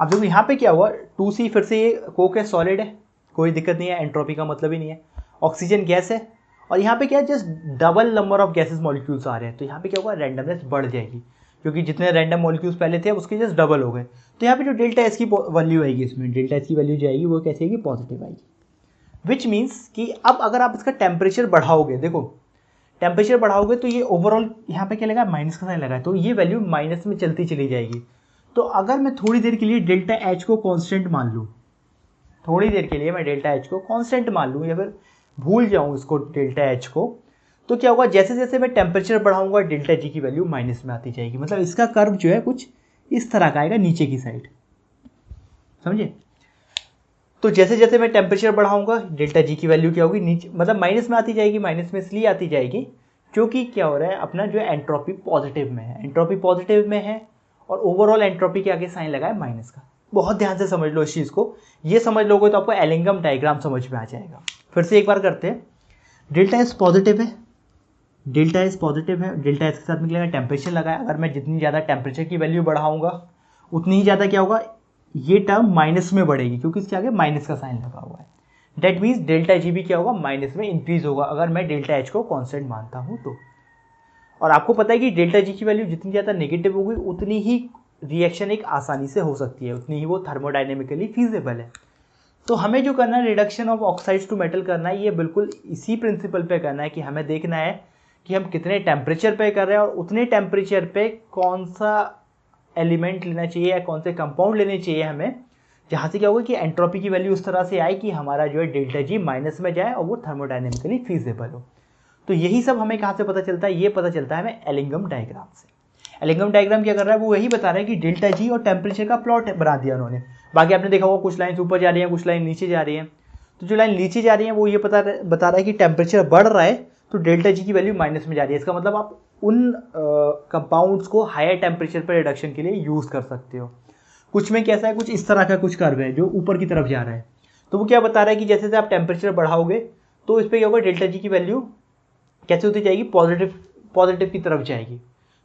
अब देखो यहाँ पे क्या हुआ, 2C फिर से ये कोक है, सॉलिड है, कोई दिक्कत नहीं है, एंट्रोपी का मतलब ही नहीं है। ऑक्सीजन गैस है और यहाँ पे क्या है, just double number of gases molecules आ रहे हैं, तो यहाँ पे क्या होगा, रैंडमनेस बढ़ जाएगी, क्योंकि जितने रैंडम मॉलिक्यूल्स पहले थे उसके जस्ट डबल हो गए। तो यहाँ पे जो डेल्टा एस की वैल्यू आएगी, इसमें डेल्टा एस की वैल्यू जो आएगी वो कैसी आएगी, पॉजिटिव आएगी। विच मीन्स कि अब अगर आप इसका टेम्परेचर बढ़ाओगे, देखो टेम्परेचर बढ़ाओगे तो ये ओवरऑल यहाँ पे क्या लगा, माइनस का साइन लगा है, तो ये वैल्यू माइनस में चलती चली जाएगी। तो अगर मैं थोड़ी देर के लिए डेल्टा एच को कांस्टेंट मान लूँ, थोड़ी देर के लिए मैं डेल्टा एच को कांस्टेंट मान लूँ या फिर भूल जाऊँ इसको डेल्टा एच को, तो क्या होगा, जैसे जैसे मैं टेम्परेचर बढ़ाऊंगा डेल्टा जी की वैल्यू माइनस में आती जाएगी। मतलब इसका कर्व जो है कुछ इस तरह का आएगा नीचे की साइड, समझे। तो जैसे जैसे मैं टेम्परेचर बढ़ाऊंगा डेल्टा जी की वैल्यू क्या होगी, नीचे मतलब माइनस में आती जाएगी। माइनस में इसलिए आती जाएगी क्योंकि क्या हो रहा है, अपना जो एंट्रोपी पॉजिटिव में है, एंट्रोपी पॉजिटिव में है और ओवरऑल एंट्रोपी के आगे साइन लगा है माइनस का। बहुत ध्यान से समझ लो इस चीज़ को, ये समझ लोगे तो आपको एलिंगम डायग्राम समझ में आ जाएगा। फिर से एक बार करते हैं, डेल्टा एस पॉजिटिव है, डेल्टा एस पॉजिटिव है, डेल्टा एस के साथ में क्या टेम्परेचर लगा है। अगर मैं जितनी ज़्यादा टेम्परेचर की वैल्यू बढ़ाऊंगा उतनी ही ज़्यादा क्या होगा, ये टर्म माइनस में बढ़ेगी, क्योंकि इसके आगे माइनस का साइन लगा हुआ है। दैट मीन्स डेल्टा जी भी क्या होगा, माइनस में इंक्रीज होगा, अगर मैं डेल्टा एच को कॉन्स्टेंट मानता हूँ तो। और आपको पता है कि डेल्टा जी की वैल्यू जितनी ज़्यादा नेगेटिव होगी उतनी ही रिएक्शन एक आसानी से हो सकती है, उतनी ही वो थर्मोडाइनेमिकली फीजिबल है। तो हमें जो करना है, reduction of oxides to metal करना है, ये बिल्कुल इसी प्रिंसिपल पे करना है कि हमें देखना है कि हम कितने टेम्परेचर पे कर रहे हैं और उतने टेम्परेचर पे कौन सा एलिमेंट लेना चाहिए या कौन से कंपाउंड लेने चाहिए हमें, जहाँ से क्या होगा कि एंट्रोपी की वैल्यू उस तरह से आए कि हमारा जो है डेल्टा जी माइनस में जाए और वो थर्मोडाइनेमिकली फीजिबल हो। तो यही सब हमें कहाँ से पता चलता है, ये पता चलता है हमें एलिंगम डायग्राम से। एलिंगम डायग्राम क्या कर रहा है, वो यही बता रहा है कि डेल्टा जी और टेम्परेचर का प्लॉट बना दिया उन्होंने। बाकी आपने देखा होगा कुछ लाइन ऊपर जा रही है, कुछ लाइन नीचे जा रही है। तो जो लाइन नीचे जा रही है वो ये बता रहा है कि टेम्परेचर बढ़ रहा है तो डेल्टा जी की वैल्यू माइनस में जा रही है। इसका मतलब आप उन कंपाउंड्स को हायर टेम्परेचर पर रिडक्शन के लिए यूज़ कर सकते हो। कुछ में कैसा है, कुछ इस तरह का कुछ कर्व है जो ऊपर की तरफ जा रहा है। तो वो क्या बता रहा है कि जैसे जैसे आप टेम्परेचर बढ़ाओगे तो इस पर क्या होगा, डेल्टा जी की वैल्यू कैसे होती जाएगी, पॉजिटिव की तरफ जाएगी।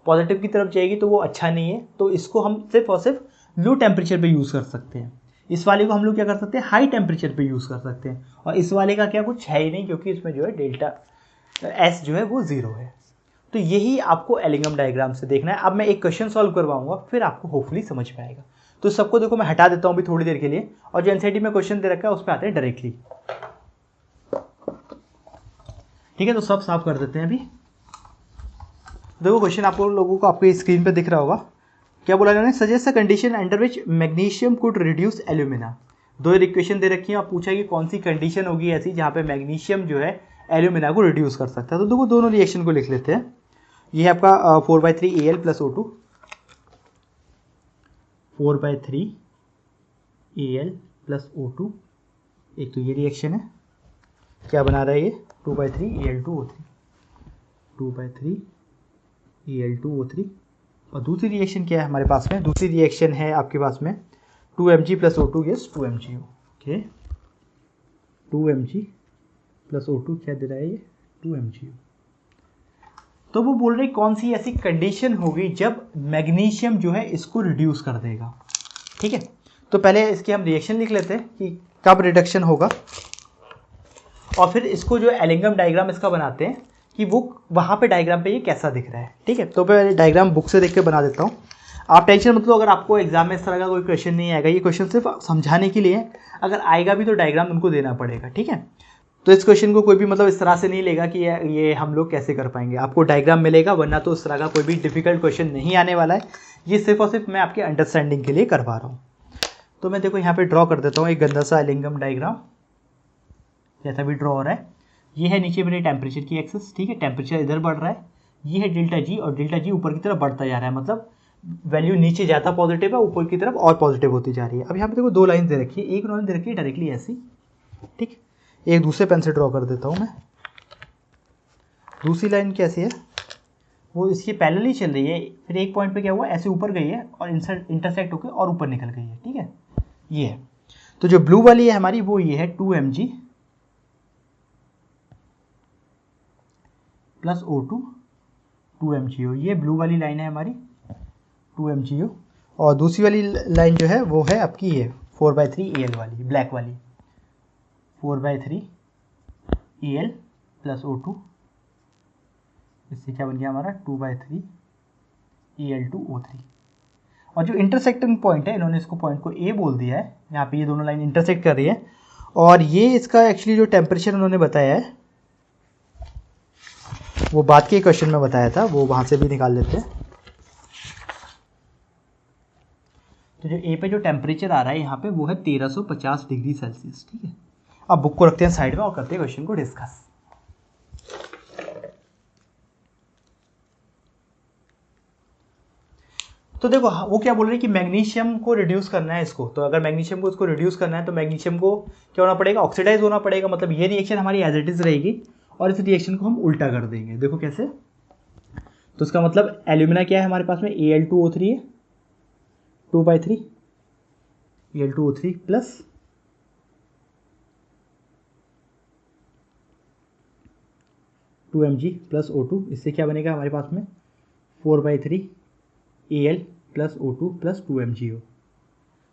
पॉजिटिव की तरफ जाएगी तो वो अच्छा नहीं है, तो इसको हम सिर्फ और सिर्फ लो टेम्परेचर पे यूज़ कर सकते हैं। इस वाले को हम लोग क्या कर सकते हैं, हाई टेम्परेचर पे यूज़ कर सकते हैं। और इस वाले का क्या कुछ है ही नहीं, क्योंकि इसमें जो है डेल्टा एस जो है वो 0 है। तो यही आपको एलिंगम डायग्राम से देखना है। अब मैं एक क्वेश्चन सॉल्व करवाऊंगा, फिर आपको होपफुली समझ में आएगा। तो सबको देखो मैं हटा देता हूँ अभी थोड़ी देर के लिए, और जो एनसीईआरटी में क्वेश्चन दे रखा है उस पर आते हैं डायरेक्टली। ठीक है, तो सब साफ कर देते हैं अभी। देखो क्वेश्चन आप लोगों को आपके स्क्रीन पे दिख रहा होगा। क्या बोला इन्होंने, suggest a condition under which magnesium could reduce alumina. दो इक्वेशन दे रखी है और पूछा कि कौन सी कंडीशन होगी ऐसी जहाँ पे मैग्नीशियम जो है एल्यूमिना को रिड्यूस कर सकता है। तो देखो दोनों रिएक्शन को लिख लेते हैं। ये है आपका 4/3 Al plus O2, 4/3 Al plus O2। एक तो ये रिएक्शन है, क्या बना रहा है ये, 2/3 Al2O3, 2/3 Al2O3। और दूसरी रिएक्शन क्या है हमारे पास में, दूसरी रिएक्शन है आपके पास में 2Mg plus O2 gives 2MgO। Okay, 2Mg plus O2 क्या दे रहा है ये, 2MgO। तो वो बोल रहे कौन सी ऐसी कंडीशन होगी जब मैग्नीशियम जो है इसको रिड्यूस कर देगा। ठीक है, तो पहले इसकी हम रिएक्शन लिख लेते हैं कि कब रिडक्शन होगा, और फिर इसको जो एलिंगम डायग्राम इसका बनाते हैं कि वो वहाँ पे डायग्राम पे ये कैसा दिख रहा है। ठीक है, तो मैं डायग्राम बुक से देख के बना देता हूँ। आप टेंशन मत लो, अगर आपको एग्जाम में इस तरह का कोई क्वेश्चन नहीं आएगा, ये क्वेश्चन सिर्फ समझाने के लिए, अगर आएगा भी तो डायग्राम उनको देना पड़ेगा। ठीक है, तो इस क्वेश्चन को कोई भी मतलब इस तरह से नहीं लेगा कि ये हम लोग कैसे कर पाएंगे, आपको डायग्राम मिलेगा, वरना तो उस तरह का कोई भी डिफिकल्ट क्वेश्चन नहीं आने वाला है। ये सिर्फ और सिर्फ मैं आपके अंडरस्टैंडिंग के लिए करवा रहा हूँ। तो मैं देखो यहाँ पे ड्रॉ कर देता हूँ एक गंदा सा एलिंगम डायग्राम, जैसा भी ड्रॉ हो रहा है। ये है नीचे मेरे टेम्परेचर की एक्सेस, ठीक है, टेम्परेचर इधर बढ़ रहा है, ये है डेल्टा जी, और डेल्टा जी ऊपर की तरफ बढ़ता जा रहा है, मतलब वैल्यू नीचे ज़्यादा पॉजिटिव है, ऊपर की तरफ और पॉजिटिव होती जा रही है। अब यहाँ पे देखो दो लाइन दे रखी है, एक उन्होंने दे रखी है डायरेक्टली ऐसी, ठीक, एक दूसरे पेन से ड्रॉ कर देता हूँ मैं। दूसरी लाइन कैसी है, वो इसकी पैरेलल चल रही है, फिर एक पॉइंट पे क्या हुआ, ऐसे ऊपर गई है और इंटरसेक्ट होकर और ऊपर निकल गई है, ठीक है, ये है। तो जो ब्लू वाली है हमारी वो ये है 2mg प्लस O2 2mgO, ये ब्लू वाली लाइन है हमारी 2mgO। और दूसरी वाली लाइन जो है वो है आपकी ये 4/3 AL वाली, ब्लैक वाली 4/3 AL प्लस O2, इससे क्या बन गया हमारा 2/3 Al2O3। और जो इंटरसेक्टिंग पॉइंट है, इन्होंने इसको पॉइंट को A बोल दिया है, यहाँ पे ये दोनों लाइन इंटरसेक्ट कर रही है, और ये इसका एक्चुअली जो टेम्परेचर उन्होंने बताया है वो बाद के क्वेश्चन में बताया था, वो वहाँ से भी निकाल लेते हैं। तो जो ए पे जो टेम्परेचर आ रहा है यहाँ पे वो है 1350 डिग्री सेल्सियस, ठीक है। अब बुक को रखते हैं साइड में और करते हैं क्वेश्चन को डिस्कस। तो देखो वो क्या बोल रहे हैं कि मैग्नीशियम को रिड्यूस करना है इसको, तो अगर मैग्नीशियम को इसको रिड्यूस करना है तो मैग्नीशियम को क्या होना पड़ेगा, ऑक्सीडाइज होना पड़ेगा, मतलब ये रिएक्शन हमारी एज इट इज रहेगी और इस रिएक्शन को हम उल्टा कर देंगे। देखो कैसे, तो इसका मतलब एल्यूमिना क्या है हमारे पास में, Al2O3 है 2/3 Al2O3 plus (2mg plus O2), इससे क्या बनेगा हमारे पास में 4/3 Al plus O2 plus 2mgO।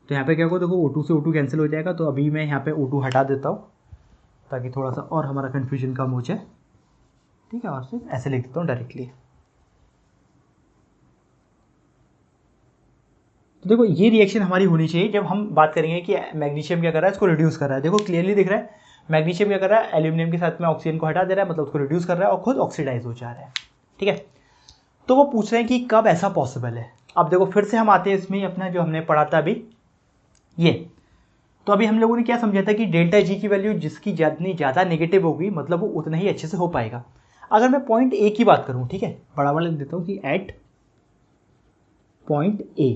तो यहाँ पे क्या होगा, देखो O2 से O2 कैंसिल हो जाएगा, तो अभी मैं यहाँ पे O2 हटा देता हूँ ताकि थोड़ा सा और हमारा कन्फ्यूजन कम हो जाए, ठीक है। और सिर्फ ऐसे लिख देता हूँ डायरेक्टली। तो देखो ये रिएक्शन हमारी होनी चाहिए जब हम बात करेंगे कि मैग्नीशियम क्या कर रहा है, इसको रिड्यूस कर रहा है। देखो क्लियरली दिख रहा है मैग्नीशियम क्या कर रहा है, एल्यूमिनियम के साथ में ऑक्सीजन को हटा दे रहा है, मतलब उसको रिड्यूस कर रहा है और खुद ऑक्सीडाइज हो जा रहा है, ठीक है। तो वो पूछ रहे हैं कि कब ऐसा पॉसिबल है। अब देखो फिर से हम आते हैं इसमें अपना जो हमने पढ़ा था अभी ये, तो अभी हम लोगों ने क्या समझा था कि डेल्टा जी की वैल्यू जिसकी जितनी ज़्यादा नेगेटिव होगी मतलब वो उतना ही अच्छे से हो पाएगा। अगर मैं पॉइंट ए की बात करूँ, ठीक है, बड़ा वाला लिख देता हूँ कि एट पॉइंट ए,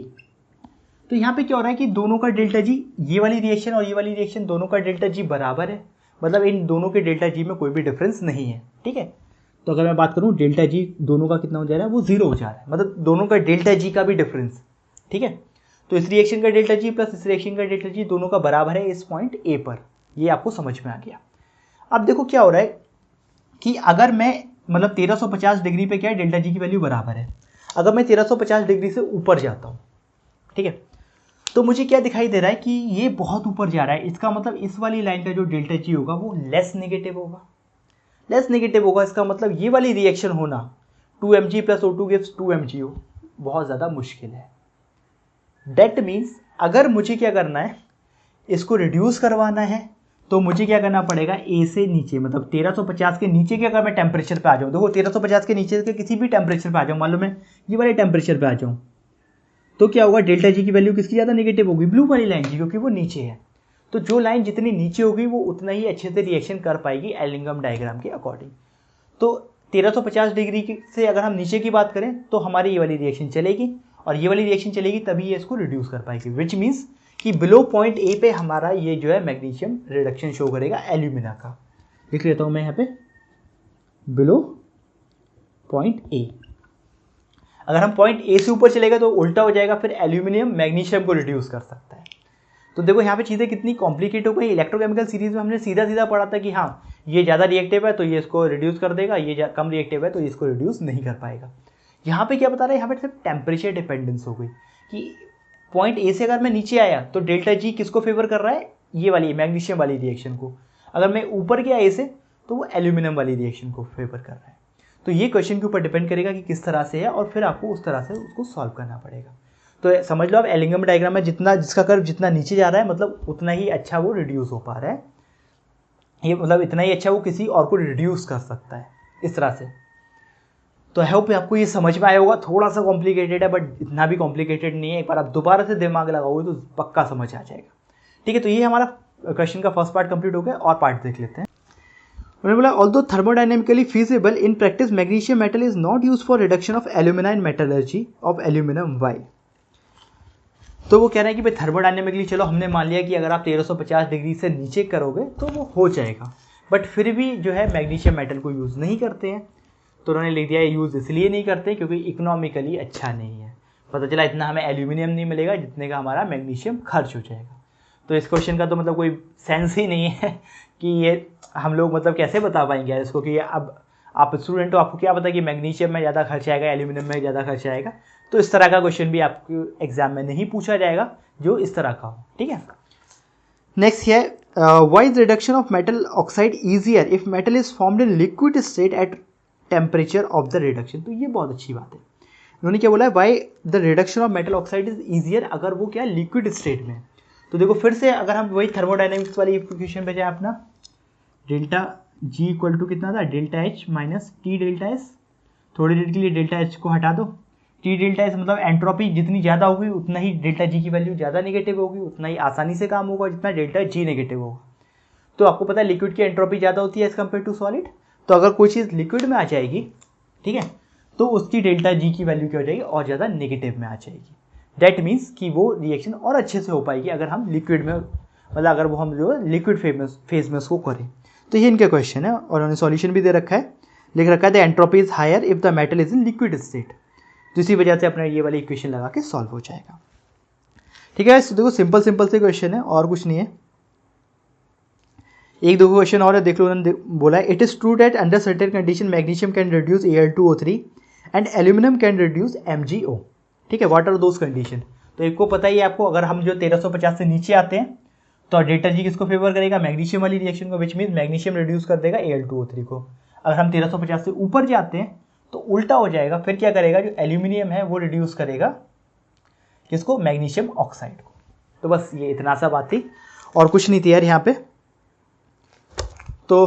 तो यहाँ पे क्या हो रहा है कि दोनों का डेल्टा जी, ये वाली रिएक्शन और ये वाली रिएक्शन दोनों का डेल्टा जी बराबर है, मतलब इन दोनों के डेल्टा जी में कोई भी डिफरेंस नहीं है, ठीक है। तो अगर मैं बात करूँ डेल्टा जी दोनों का कितना हो जा रहा है, वो 0 हो जा रहा है, मतलब दोनों का डेल्टा जी का भी डिफरेंस, ठीक है। तो इस रिएक्शन का डेल्टा जी प्लस इस रिएक्शन का डेल्टा जी दोनों का बराबर है इस पॉइंट ए पर, ये आपको समझ में आ गया। अब देखो क्या हो रहा है कि अगर मैं मतलब 1350 डिग्री पे क्या है, डेल्टा जी की वैल्यू बराबर है, अगर मैं 1350 डिग्री से ऊपर जाता हूँ, ठीक है, तो मुझे क्या दिखाई दे रहा है कि ये बहुत ऊपर जा रहा है, इसका मतलब इस वाली लाइन का जो डेल्टा जी होगा वो लेस नेगेटिव होगा, लेस नेगेटिव होगा। इसका मतलब ये वाली रिएक्शन होना 2mg plus O2 gives 2mgO बहुत ज़्यादा मुश्किल है। दैट मीन्स अगर मुझे क्या करना है, इसको रिड्यूस करवाना है, तो मुझे क्या करना पड़ेगा, ए से नीचे, मतलब 1350 के नीचे के अगर मैं टेम्परेचर पे आ जाऊँ, देखो 1350 के नीचे के किसी भी टेम्परेचर पे आ जाऊँ, मान लो मैं ये वाले टेम्परेचर पे आ जाऊँ, तो क्या होगा, डेल्टा जी की वैल्यू किसकी ज़्यादा नेगेटिव होगी, ब्लू वाली लाइन की, क्योंकि वो नीचे है। तो जो लाइन जितनी नीचे होगी वो उतना ही अच्छे से रिएक्शन कर पाएगी एलिंगम डायग्राम के अकॉर्डिंग। तो 1350 डिग्री से अगर हम नीचे की बात करें तो हमारी ये वाली रिएक्शन चलेगी, और ये वाली रिएक्शन चलेगी तभी ये इसको रिड्यूस कर पाएगी, विच मीन्स कि बिलो पॉइंट ए पे हमारा ये जो है मैग्नीशियम रिडक्शन शो करेगा एल्यूमिना का। लिख लेता हूँ मैं यहाँ पे बिलो पॉइंट ए। अगर हम पॉइंट ए से ऊपर चलेगा तो उल्टा हो जाएगा, फिर एल्यूमिनियम मैग्नीशियम को रिड्यूस कर सकता है। तो देखो यहाँ पे चीज़ें कितनी कॉम्प्लिकेट हो गई। इलेक्ट्रोकेमिकल सीरीज में हमने सीधा सीधा पढ़ा था कि हाँ ये ज़्यादा रिएक्टिव है तो ये इसको रिड्यूस कर देगा, ये कम रिएक्टिव है तो इसको रिड्यूस नहीं कर पाएगा। यहाँ पे क्या बता रहा है, यहाँ पे सिर्फ टेम्परेचर डिपेंडेंस हो गई कि पॉइंट ए से अगर मैं नीचे आया तो डेल्टा जी किसको फेवर कर रहा है, ये वाली मैग्नीशियम वाली रिएक्शन को। अगर मैं ऊपर गया ए से तो वो एल्यूमिनियम वाली रिएक्शन को फेवर कर रहा है। तो ये क्वेश्चन के ऊपर डिपेंड करेगा कि किस तरह से है, और फिर आपको उस तरह से उसको सॉल्व करना पड़ेगा। तो समझ लो आप एलिंगम डायग्राम में जितना जिसका कर्व जितना नीचे जा रहा है मतलब उतना ही अच्छा वो रिड्यूस हो पा रहा है। ये मतलब इतना ही अच्छा वो किसी और को रिड्यूस कर सकता है इस तरह से। तो आई होप आपको ये समझ में आया होगा। थोड़ा सा कॉम्प्लिकेटेड है बट इतना भी कॉम्प्लिकेटेड नहीं है। एक बार आप दोबारा से दिमाग लगाओगे तो पक्का समझ आ जाएगा। ठीक है, तो ये हमारा क्वेश्चन का फर्स्ट पार्ट कंप्लीट हो गया और पार्ट देख लेते हैं। उन्होंने बोला although thermodynamically feasible in practice magnesium metal is not use for reduction of alumina in metallurgy of aluminium why. तो वो कह रहे हैं कि भाई थर्मोडाइनमिकली चलो हमने मान लिया कि अगर आप 1350 डिग्री से नीचे करोगे तो वो हो जाएगा, बट फिर भी जो है मैग्नीशियम मेटल को यूज़ नहीं करते हैं। तो उन्होंने लिख दिया यूज़ इसलिए नहीं करते क्योंकि इकोनॉमिकली अच्छा नहीं है। पता चला इतना हमें एल्यूमिनियम नहीं मिलेगा जितने का हमारा मैग्नीशियम खर्च हो जाएगा। तो इस क्वेश्चन का तो मतलब कोई सेंस ही नहीं है कि ये हम लोग मतलब कैसे बता पाएंगे इसको कि अब आप स्टूडेंट हो, आपको क्या पता कि मैग्नीशियम में ज़्यादा खर्च आएगा एल्यूमिनियम में ज़्यादा खर्च आएगा। तो इस तरह का क्वेश्चन भी आपके एग्जाम में नहीं पूछा जाएगा जो इस तरह का हो। ठीक है, नेक्स्ट है why is reduction of metal oxide easier if metal is formed in liquid state at temperature of the reduction. तो ये बहुत अच्छी बात है। उन्होंने क्या बोला है, why the reduction of metal oxide is easier अगर वो क्या लिक्विड स्टेट में। तो देखो फिर से अगर हम वही थर्मोडाइनमिक्स वाली इक्वेशन पे जाए अपना डेल्टा जी इक्वल टू कितना था, delta H minus T delta S. थोड़ी देर के लिए डेल्टा एच को हटा दो, टी डेल्टा एस मतलब एंट्रोपी जितनी ज़्यादा होगी उतना ही डेल्टा जी की वैल्यू ज़्यादा नेगेटिव होगी, उतना ही आसानी से काम होगा जितना डेल्टा जी नेगेटिव होगा। तो आपको पता है लिक्विड की एंट्रोपी ज़्यादा होती है एज कम्पेयर टू सॉलिड। तो अगर कोई चीज़ लिक्विड में आ जाएगी, ठीक है, तो उसकी डेल्टा जी की वैल्यू क्या हो जाएगी और ज़्यादा नेगेटिव में आ जाएगी। दैट मीन्स कि वो रिएक्शन और अच्छे से हो पाएगी अगर हम लिक्विड में मतलब अगर वो हम जो लिक्विड फेज में उसको करें। तो ये इनका क्वेश्चन है और उन्होंने सॉल्यूशन भी दे रखा है, लिख रखा है the entropy is higher if the metal is in liquid state. तो इसी वजह से अपना ये वाली इक्वेशन लगा के सॉल्व हो जाएगा। ठीक है, देखो सिंपल से क्वेश्चन है और कुछ नहीं है। एक दो क्वेश्चन और है, देख लो। उन्होंने बोला है it is true that under certain condition magnesium can reduce Al2O3 and aluminium can reduce MgO। ठीक है, व्हाट आर दोज कंडीशन। तो एक को पता ही है आपको, अगर हम जो 1350 से नीचे आते हैं तो डेल्टा जी किसको फेवर करेगा, मैग्नीशियम वाली रिएक्शन को, विच मीन मैग्नीशियम रिड्यूस कर देगा Al2O3 को। अगर हम 1350 से ऊपर जाते हैं तो उल्टा हो जाएगा, फिर क्या करेगा, जो एल्यूमिनियम है वो रिड्यूस करेगा किसको, मैग्नीशियम ऑक्साइड को। तो बस ये इतना सा बात थी और कुछ नहीं थी यार यहाँ पे। तो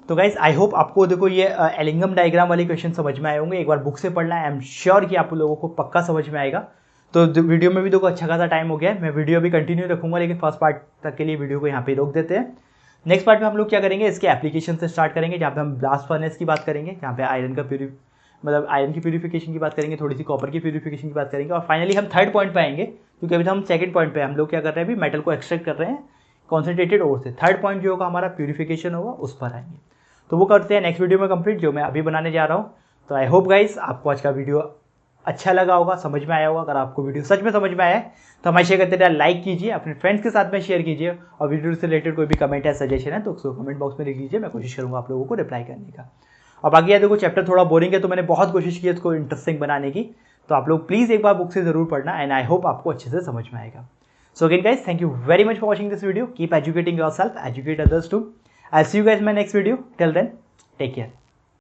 गाइज आई होप आपको देखो ये एलिंगम डायग्राम वाले क्वेश्चन समझ में आए होंगे। एक बार बुक से पढ़ना, आई एम श्योर कि आप लोगों को पक्का समझ में आएगा। तो वीडियो में भी देखो अच्छा खासा टाइम हो गया है, मैं वीडियो भी कंटिन्यू रखूंगा, लेकिन फर्स्ट पार्ट तक के लिए वीडियो को यहाँ पे रोक देते हैं। नेक्स्ट पार्ट में हम लोग क्या करेंगे, इसके एप्लीकेशन से स्टार्ट करेंगे, जहाँ पे हम ब्लास्ट फर्नेस की बात करेंगे, जहाँ पे आयरन का आयरन की प्यूरिफिकेशन की बात करेंगे, थोड़ी सी कॉपर की प्यूरिफिकेशन की बात करेंगे, और फाइनली हम थर्ड पॉइंट पे आएंगे, क्योंकि अभी तो हम सेकंड पॉइंट पे हम लोग क्या कर रहे हैं, अभी मेटल को एक्सट्रैक्ट कर रहे हैं कॉन्सेंट्रेटेड ओर से। थर्ड पॉइंट जो होगा हमारा प्यूरिफिकेशन होगा, उस पर आएंगे। तो वो करते हैं नेक्स्ट वीडियो में कंप्लीट, जो मैं अभी बनाने जा रहा हूँ। तो आई होप गाइस आपको आज का वीडियो अच्छा लगा होगा, समझ में आया होगा। अगर आपको वीडियो सच में समझ में आया है तो हमारे शेयर करते रहिए, लाइक कीजिए, अपने फ्रेंड्स के साथ में शेयर कीजिए, और वीडियो से रिलेटेड कोई भी कमेंट है, सजेशन है तो उसको कमेंट बॉक्स में लिख लीजिए, मैं कोशिश करूँगा आप लोगों को रिप्लाई करने का। और बाकी यार देखो चैप्टर थोड़ा बोरिंग है, तो मैंने बहुत कोशिश की है इसको इंटरेस्टिंग बनाने की। तो आप लोग प्लीज़ एक बार बुक से ज़रूर पढ़ना, एंड आई होप आपको अच्छे से समझ में आएगा। So again guys, thank you very much for watching this video. Keep educating yourself, educate others too. I see you guys my next video. Till then, take care.